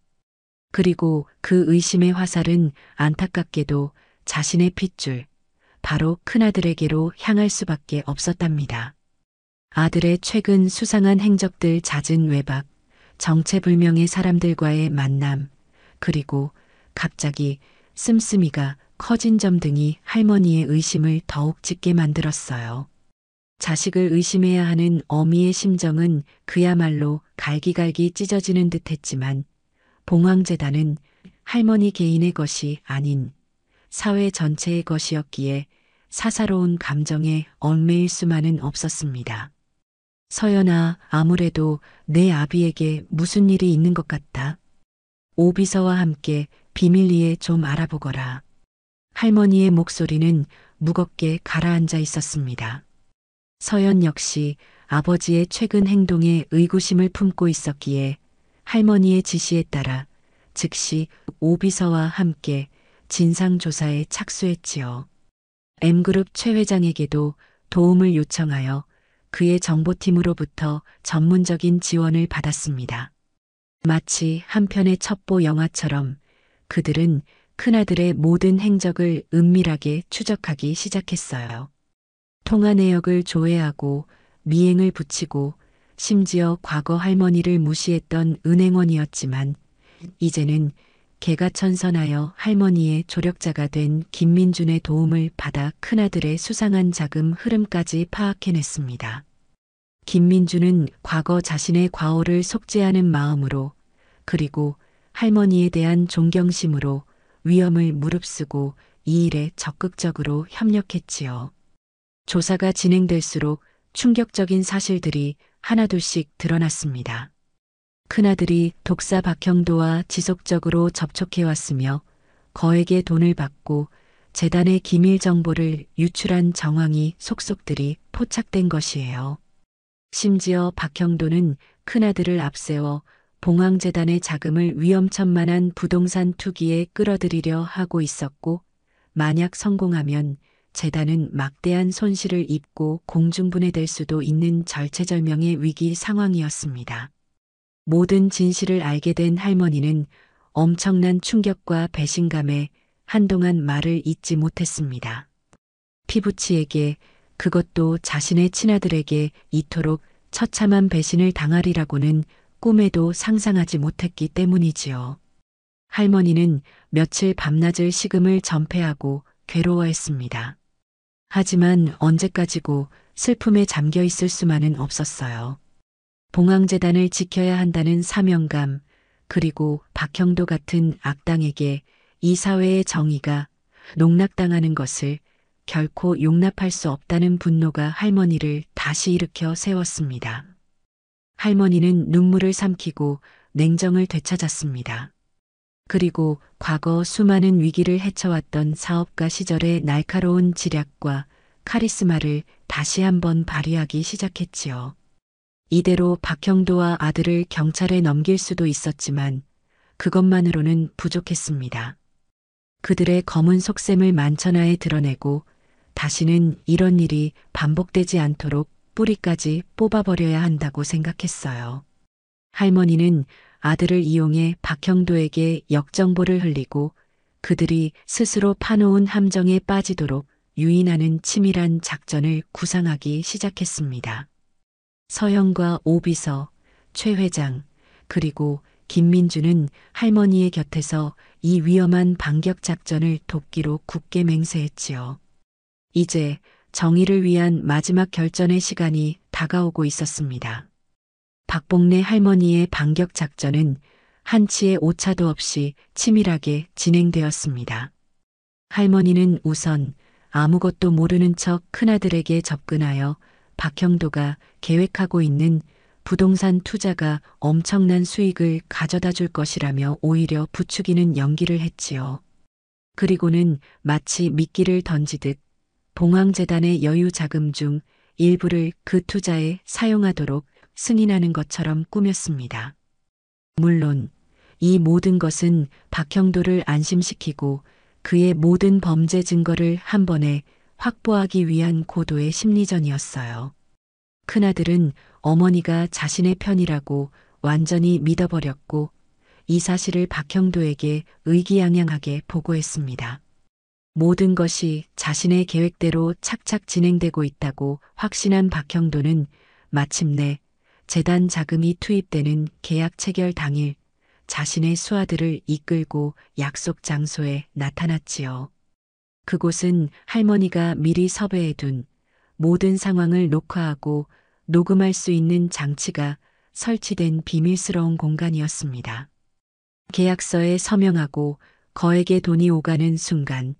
그리고 그 의심의 화살은 안타깝게도 자신의 핏줄, 바로 큰아들에게로 향할 수밖에 없었답니다. 아들의 최근 수상한 행적들, 잦은 외박, 정체불명의 사람들과의 만남, 그리고 갑자기 씀씀이가 커진 점 등이 할머니의 의심을 더욱 짙게 만들었어요. 자식을 의심해야 하는 어미의 심정은 그야말로 갈기갈기 찢어지는 듯 했지만 봉황재단은 할머니 개인의 것이 아닌 사회 전체의 것이었기에 사사로운 감정에 얽매일 수만은 없었습니다. 서연아, 아무래도 내 아비에게 무슨 일이 있는 것 같다. 오비서와 함께 비밀리에 좀 알아보거라. 할머니의 목소리는 무겁게 가라앉아 있었습니다. 서연 역시 아버지의 최근 행동에 의구심을 품고 있었기에 할머니의 지시에 따라 즉시 오비서와 함께 진상조사에 착수했지요. M그룹 최 회장에게도 도움을 요청하여 그의 정보팀으로부터 전문적인 지원을 받았습니다. 마치 한 편의 첩보 영화처럼 그들은 큰아들의 모든 행적을 은밀하게 추적하기 시작했어요. 통화 내역을 조회하고 미행을 붙이고 심지어 과거 할머니를 무시했던 은행원이었지만 이제는 개가천선하여 할머니의 조력자가 된 김민준의 도움을 받아 큰아들의 수상한 자금 흐름까지 파악해냈습니다. 김민준은 과거 자신의 과오를 속죄하는 마음으로 그리고 할머니에 대한 존경심으로 위험을 무릅쓰고 이 일에 적극적으로 협력했지요. 조사가 진행될수록 충격적인 사실들이 하나둘씩 드러났습니다. 큰아들이 독사 박형도와 지속적으로 접촉해왔으며 거액의 돈을 받고 재단의 기밀 정보를 유출한 정황이 속속들이 포착된 것이에요. 심지어 박형도는 큰아들을 앞세워 봉황재단의 자금을 위험천만한 부동산 투기에 끌어들이려 하고 있었고 만약 성공하면 재단은 막대한 손실을 입고 공중분해될 수도 있는 절체절명의 위기 상황이었습니다. 모든 진실을 알게 된 할머니는 엄청난 충격과 배신감에 한동안 말을 잇지 못했습니다. 피부치에게 그것도 자신의 친아들에게 이토록 처참한 배신을 당하리라고는 꿈에도 상상하지 못했기 때문이지요. 할머니는 며칠 밤낮을 식음을 전폐하고 괴로워했습니다. 하지만 언제까지고 슬픔에 잠겨 있을 수만은 없었어요. 봉황재단을 지켜야 한다는 사명감, 그리고 박형도 같은 악당에게 이 사회의 정의가 농락당하는 것을 결코 용납할 수 없다는 분노가 할머니를 다시 일으켜 세웠습니다. 할머니는 눈물을 삼키고 냉정을 되찾았습니다. 그리고 과거 수많은 위기를 헤쳐왔던 사업가 시절의 날카로운 지략과 카리스마를 다시 한번 발휘하기 시작했지요. 이대로 박형도와 아들을 경찰에 넘길 수도 있었지만 그것만으로는 부족했습니다. 그들의 검은 속셈을 만천하에 드러내고 다시는 이런 일이 반복되지 않도록 뿌리까지 뽑아버려야 한다고 생각했어요. 할머니는 아들을 이용해 박형도에게 역정보를 흘리고 그들이 스스로 파놓은 함정에 빠지도록 유인하는 치밀한 작전을 구상하기 시작했습니다. 서영과 오비서, 최 회장, 그리고 김민주는 할머니의 곁에서 이 위험한 반격 작전을 돕기로 굳게 맹세했지요. 이제 정의를 위한 마지막 결전의 시간이 다가오고 있었습니다. 박복래 할머니의 반격 작전은 한치의 오차도 없이 치밀하게 진행되었습니다. 할머니는 우선 아무것도 모르는 척 큰아들에게 접근하여 박형도가 계획하고 있는 부동산 투자가 엄청난 수익을 가져다 줄 것이라며 오히려 부추기는 연기를 했지요. 그리고는 마치 미끼를 던지듯 봉황재단의 여유 자금 중 일부를 그 투자에 사용하도록 승인하는 것처럼 꾸몄습니다. 물론 이 모든 것은 박형도를 안심시키고 그의 모든 범죄 증거를 한 번에 확보하기 위한 고도의 심리전이었어요. 큰아들은 어머니가 자신의 편이라고 완전히 믿어버렸고 이 사실을 박형도에게 의기양양하게 보고했습니다. 모든 것이 자신의 계획대로 착착 진행되고 있다고 확신한 박형도는 마침내 재단 자금이 투입되는 계약 체결 당일 자신의 수하들을 이끌고 약속 장소에 나타났지요. 그곳은 할머니가 미리 섭외해둔 모든 상황을 녹화하고 녹음할 수 있는 장치가 설치된 비밀스러운 공간이었습니다. 계약서에 서명하고 거액의 돈이 오가는 순간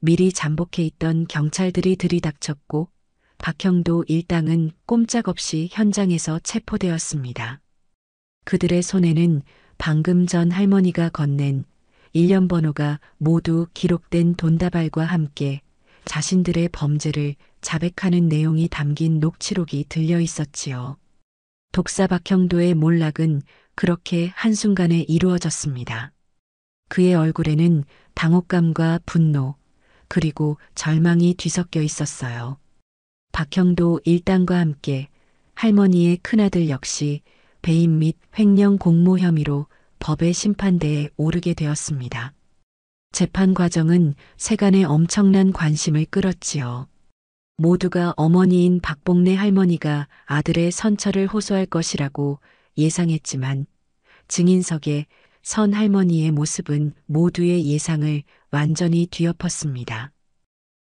미리 잠복해 있던 경찰들이 들이닥쳤고 박형도 일당은 꼼짝없이 현장에서 체포되었습니다. 그들의 손에는 방금 전 할머니가 건넨 일련 번호가 모두 기록된 돈다발과 함께 자신들의 범죄를 자백하는 내용이 담긴 녹취록이 들려 있었지요. 독사 박형도의 몰락은 그렇게 한순간에 이루어졌습니다. 그의 얼굴에는 당혹감과 분노, 그리고 절망이 뒤섞여 있었어요. 박형도 일당과 함께 할머니의 큰아들 역시 배임 및 횡령 공모 혐의로 법의 심판대에 오르게 되었습니다. 재판 과정은 세간의 엄청난 관심을 끌었지요. 모두가 어머니인 박복래 할머니가 아들의 선처를 호소할 것이라고 예상했지만 증인석에 선 할머니의 모습은 모두의 예상을 완전히 뒤엎었습니다.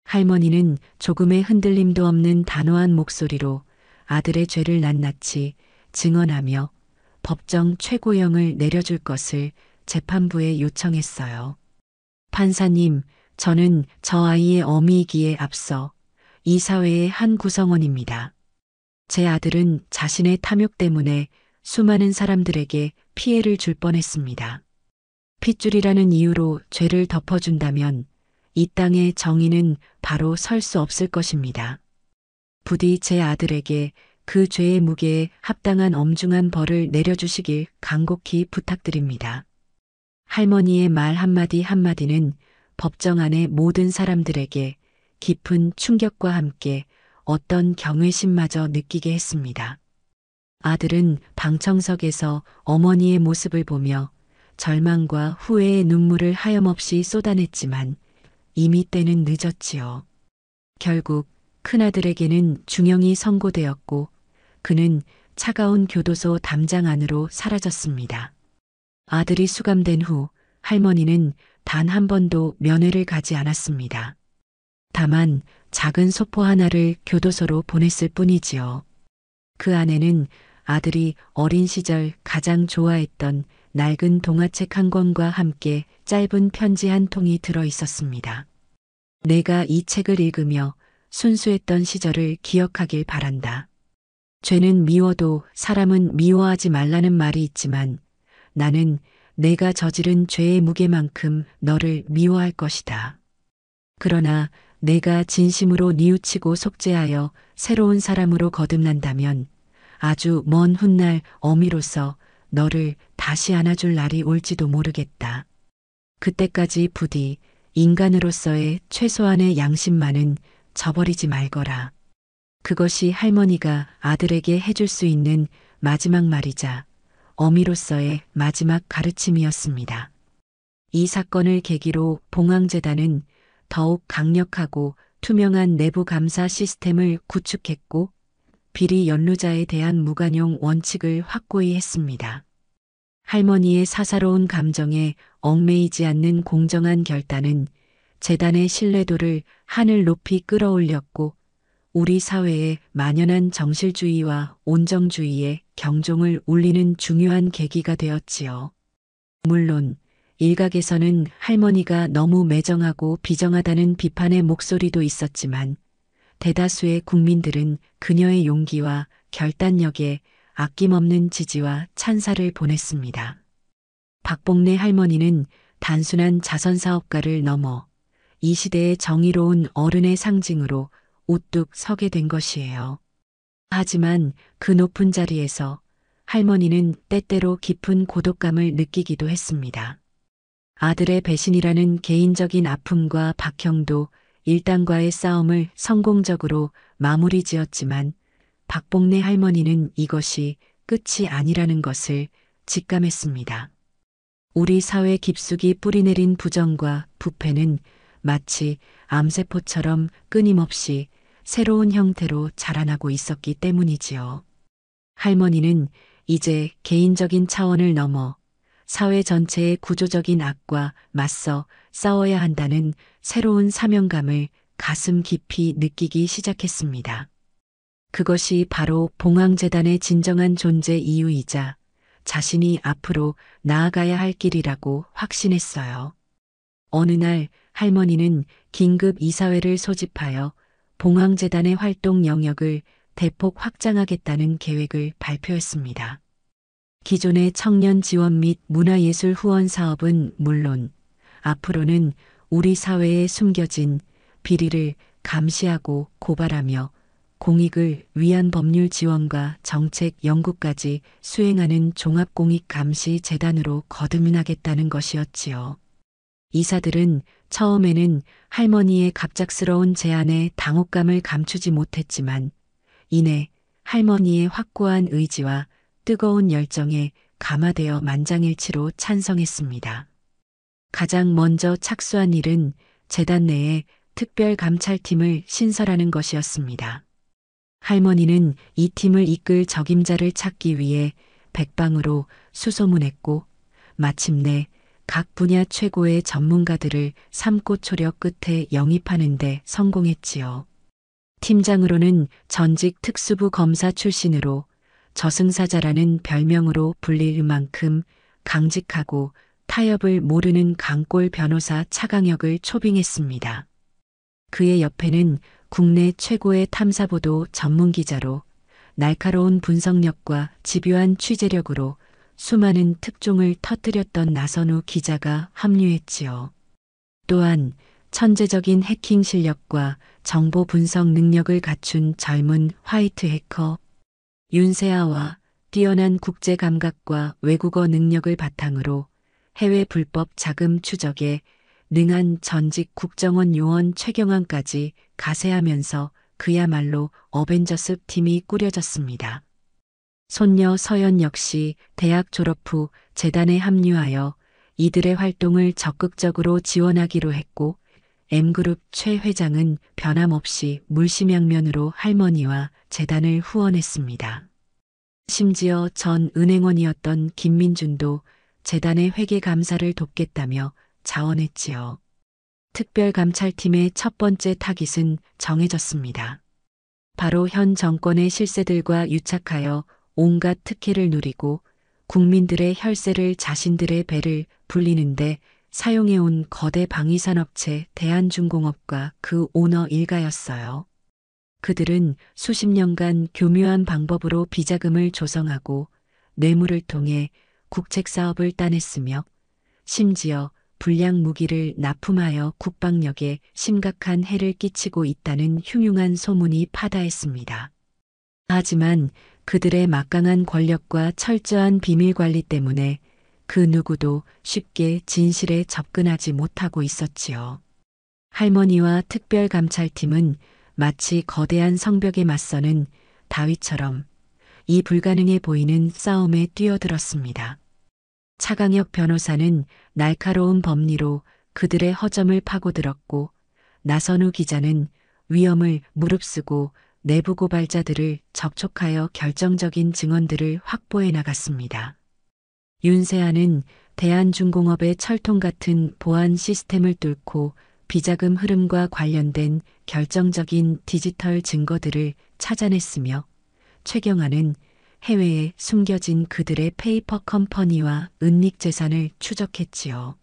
할머니는 조금의 흔들림도 없는 단호한 목소리로 아들의 죄를 낱낱이 증언하며 법정 최고형을 내려줄 것을 재판부에 요청했어요. 판사님, 저는 저 아이의 어미이기에 앞서 이 사회의 한 구성원입니다. 제 아들은 자신의 탐욕 때문에 수많은 사람들에게 피해를 줄 뻔했습니다. 핏줄이라는 이유로 죄를 덮어준다면 이 땅의 정의는 바로 설 수 없을 것입니다. 부디 제 아들에게 그 죄의 무게에 합당한 엄중한 벌을 내려주시길 간곡히 부탁드립니다. 할머니의 말 한마디 한마디는 법정 안의 모든 사람들에게 깊은 충격과 함께 어떤 경외심마저 느끼게 했습니다. 아들은 방청석에서 어머니의 모습을 보며 절망과 후회의 눈물을 하염없이 쏟아냈지만 이미 때는 늦었지요. 결국 큰아들에게는 중형이 선고되었고 그는 차가운 교도소 담장 안으로 사라졌습니다. 아들이 수감된 후 할머니는 단 한 번도 면회를 가지 않았습니다. 다만 작은 소포 하나를 교도소로 보냈을 뿐이지요. 그 안에는 아들이 어린 시절 가장 좋아했던 낡은 동화책 한 권과 함께 짧은 편지 한 통이 들어 있었습니다. 내가 이 책을 읽으며 순수했던 시절을 기억하길 바란다. 죄는 미워도 사람은 미워하지 말라는 말이 있지만 나는 내가 저지른 죄의 무게만큼 너를 미워할 것이다. 그러나 내가 진심으로 뉘우치고 속죄하여 새로운 사람으로 거듭난다면 아주 먼 훗날 어미로서 너를 다시 안아줄 날이 올지도 모르겠다. 그때까지 부디 인간으로서의 최소한의 양심만은 저버리지 말거라. 그것이 할머니가 아들에게 해줄 수 있는 마지막 말이자 어미로서의 마지막 가르침이었습니다. 이 사건을 계기로 봉황재단은 더욱 강력하고 투명한 내부 감사 시스템을 구축했고 비리 연루자에 대한 무관용 원칙을 확고히 했습니다. 할머니의 사사로운 감정에 얽매이지 않는 공정한 결단은 재단의 신뢰도를 하늘 높이 끌어올렸고 우리 사회에 만연한 정실주의와 온정주의의 경종을 울리는 중요한 계기가 되었지요. 물론 일각에서는 할머니가 너무 매정하고 비정하다는 비판의 목소리도 있었지만 대다수의 국민들은 그녀의 용기와 결단력에 아낌없는 지지와 찬사를 보냈습니다. 박복래 할머니는 단순한 자선사업가를 넘어 이 시대의 정의로운 어른의 상징으로 우뚝 서게 된 것이에요. 하지만 그 높은 자리에서 할머니는 때때로 깊은 고독감을 느끼기도 했습니다. 아들의 배신이라는 개인적인 아픔과 박형도 일당과의 싸움을 성공적으로 마무리 지었지만 박복래 할머니는 이것이 끝이 아니라는 것을 직감했습니다. 우리 사회 깊숙이 뿌리내린 부정과 부패는 마치 암세포처럼 끊임없이 새로운 형태로 자라나고 있었기 때문이지요. 할머니는 이제 개인적인 차원을 넘어 사회 전체의 구조적인 악과 맞서 싸워야 한다는 새로운 사명감을 가슴 깊이 느끼기 시작했습니다. 그것이 바로 봉황재단의 진정한 존재 이유이자 자신이 앞으로 나아가야 할 길이라고 확신했어요. 어느 날 할머니는 긴급 이사회를 소집하여 봉황재단의 활동 영역을 대폭 확장하겠다는 계획을 발표했습니다. 기존의 청년 지원 및 문화예술 후원 사업은 물론 앞으로는 우리 사회에 숨겨진 비리를 감시하고 고발하며 공익을 위한 법률 지원과 정책 연구까지 수행하는 종합공익감시재단으로 거듭나겠다는 것이었지요. 이사들은 처음에는 할머니의 갑작스러운 제안에 당혹감을 감추지 못했지만 이내 할머니의 확고한 의지와 뜨거운 열정에 감화되어 만장일치로 찬성했습니다. 가장 먼저 착수한 일은 재단 내에 특별감찰팀을 신설하는 것이었습니다. 할머니는 이 팀을 이끌 적임자를 찾기 위해 백방으로 수소문했고 마침내 각 분야 최고의 전문가들을 삼고초려 끝에 영입하는 데 성공했지요. 팀장으로는 전직 특수부 검사 출신으로 저승사자라는 별명으로 불릴 만큼 강직하고 타협을 모르는 강골 변호사 차강혁을 초빙했습니다. 그의 옆에는 국내 최고의 탐사보도 전문기자로 날카로운 분석력과 집요한 취재력으로 수많은 특종을 터뜨렸던 나선우 기자가 합류했지요. 또한 천재적인 해킹 실력과 정보 분석 능력을 갖춘 젊은 화이트 해커 윤세아와 뛰어난 국제 감각과 외국어 능력을 바탕으로 해외 불법 자금 추적에 능한 전직 국정원 요원 최경환까지 가세하면서 그야말로 어벤져스 팀이 꾸려졌습니다. 손녀 서연 역시 대학 졸업 후 재단에 합류하여 이들의 활동을 적극적으로 지원하기로 했고 M그룹 최 회장은 변함없이 물심양면으로 할머니와 재단을 후원했습니다. 심지어 전 은행원이었던 김민준도 재단의 회계감사를 돕겠다며 자원했지요. 특별감찰팀의 첫 번째 타깃은 정해졌습니다. 바로 현 정권의 실세들과 유착하여 온갖 특혜를 누리고 국민들의 혈세를 자신들의 배를 불리는데 사용해온 거대 방위산업체 대한중공업과 그 오너 일가였어요. 그들은 수십 년간 교묘한 방법으로 비자금을 조성하고 뇌물을 통해 국책사업을 따냈으며 심지어 불량 무기를 납품하여 국방력에 심각한 해를 끼치고 있다는 흉흉한 소문이 파다했습니다. 하지만 그들의 막강한 권력과 철저한 비밀관리 때문에 그 누구도 쉽게 진실에 접근하지 못하고 있었지요. 할머니와 특별감찰팀은 마치 거대한 성벽에 맞서는 다윗처럼 이 불가능해 보이는 싸움에 뛰어들었습니다. 차강혁 변호사는 날카로운 법리로 그들의 허점을 파고들었고 나선우 기자는 위험을 무릅쓰고 내부 고발자들을 접촉하여 결정적인 증언들을 확보해 나갔습니다. 윤세아는 대한중공업의 철통 같은 보안 시스템을 뚫고 비자금 흐름과 관련된 결정적인 디지털 증거들을 찾아냈으며 최경환은 해외에 숨겨진 그들의 페이퍼 컴퍼니와 은닉 재산을 추적했지요.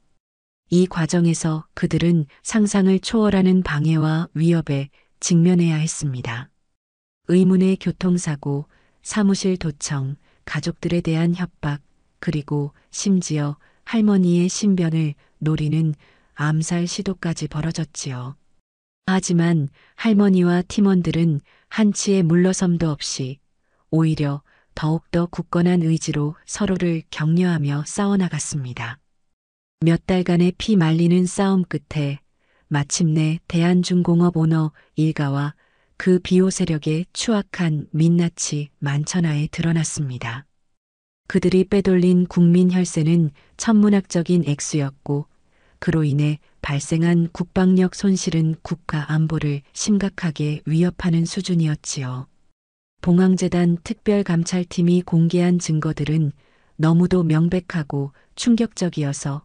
이 과정에서 그들은 상상을 초월하는 방해와 위협에 직면해야 했습니다. 의문의 교통사고, 사무실 도청, 가족들에 대한 협박, 그리고 심지어 할머니의 신변을 노리는 암살 시도까지 벌어졌지요. 하지만 할머니와 팀원들은 한치의 물러섬도 없이 오히려 더욱더 굳건한 의지로 서로를 격려하며 싸워나갔습니다. 몇 달간의 피 말리는 싸움 끝에 마침내 대한중공업 오너 일가와 그 비호 세력의 추악한 민낯이 만천하에 드러났습니다. 그들이 빼돌린 국민 혈세는 천문학적인 액수였고 그로 인해 발생한 국방력 손실은 국가 안보를 심각하게 위협하는 수준이었지요. 봉황재단 특별감찰팀이 공개한 증거들은 너무도 명백하고 충격적이어서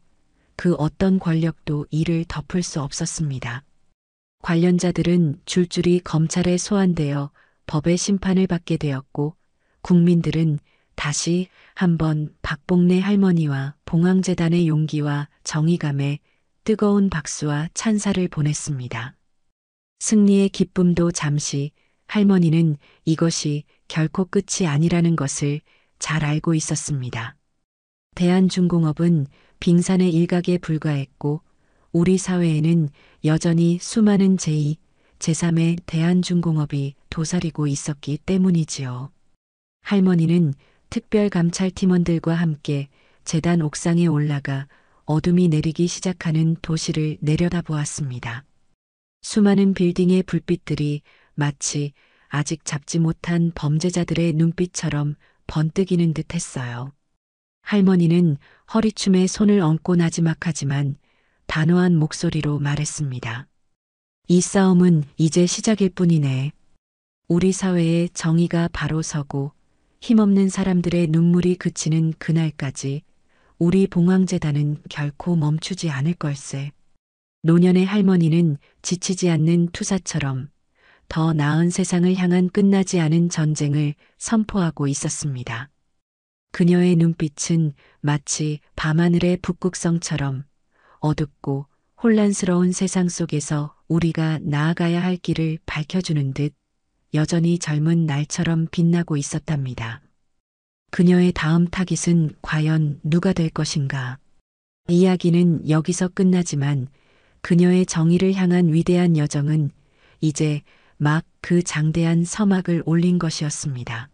그 어떤 권력도 이를 덮을 수 없었습니다. 관련자들은 줄줄이 검찰에 소환되어 법의 심판을 받게 되었고 국민들은 다시 한번 박봉래 할머니와 봉황재단의 용기와 정의감에 뜨거운 박수와 찬사를 보냈습니다. 승리의 기쁨도 잠시, 할머니는 이것이 결코 끝이 아니라는 것을 잘 알고 있었습니다. 대한중공업은 빙산의 일각에 불과했고 우리 사회에는 여전히 수많은 제2, 제3의 대한중공업이 도사리고 있었기 때문이지요. 할머니는 특별감찰팀원들과 함께 재단 옥상에 올라가 어둠이 내리기 시작하는 도시를 내려다보았습니다. 수많은 빌딩의 불빛들이 마치 아직 잡지 못한 범죄자들의 눈빛처럼 번뜩이는 듯 했어요. 할머니는 허리춤에 손을 얹고 나지막하지만 단호한 목소리로 말했습니다. 이 싸움은 이제 시작일 뿐이네. 우리 사회에 정의가 바로 서고 힘없는 사람들의 눈물이 그치는 그날까지 우리 봉황재단은 결코 멈추지 않을 걸세. 노년의 할머니는 지치지 않는 투사처럼 더 나은 세상을 향한 끝나지 않은 전쟁을 선포하고 있었습니다. 그녀의 눈빛은 마치 밤하늘의 북극성처럼 어둡고 혼란스러운 세상 속에서 우리가 나아가야 할 길을 밝혀주는 듯 여전히 젊은 날처럼 빛나고 있었답니다. 그녀의 다음 타깃은 과연 누가 될 것인가? 이야기는 여기서 끝나지만 그녀의 정의를 향한 위대한 여정은 이제 막 그 장대한 서막을 올린 것이었습니다.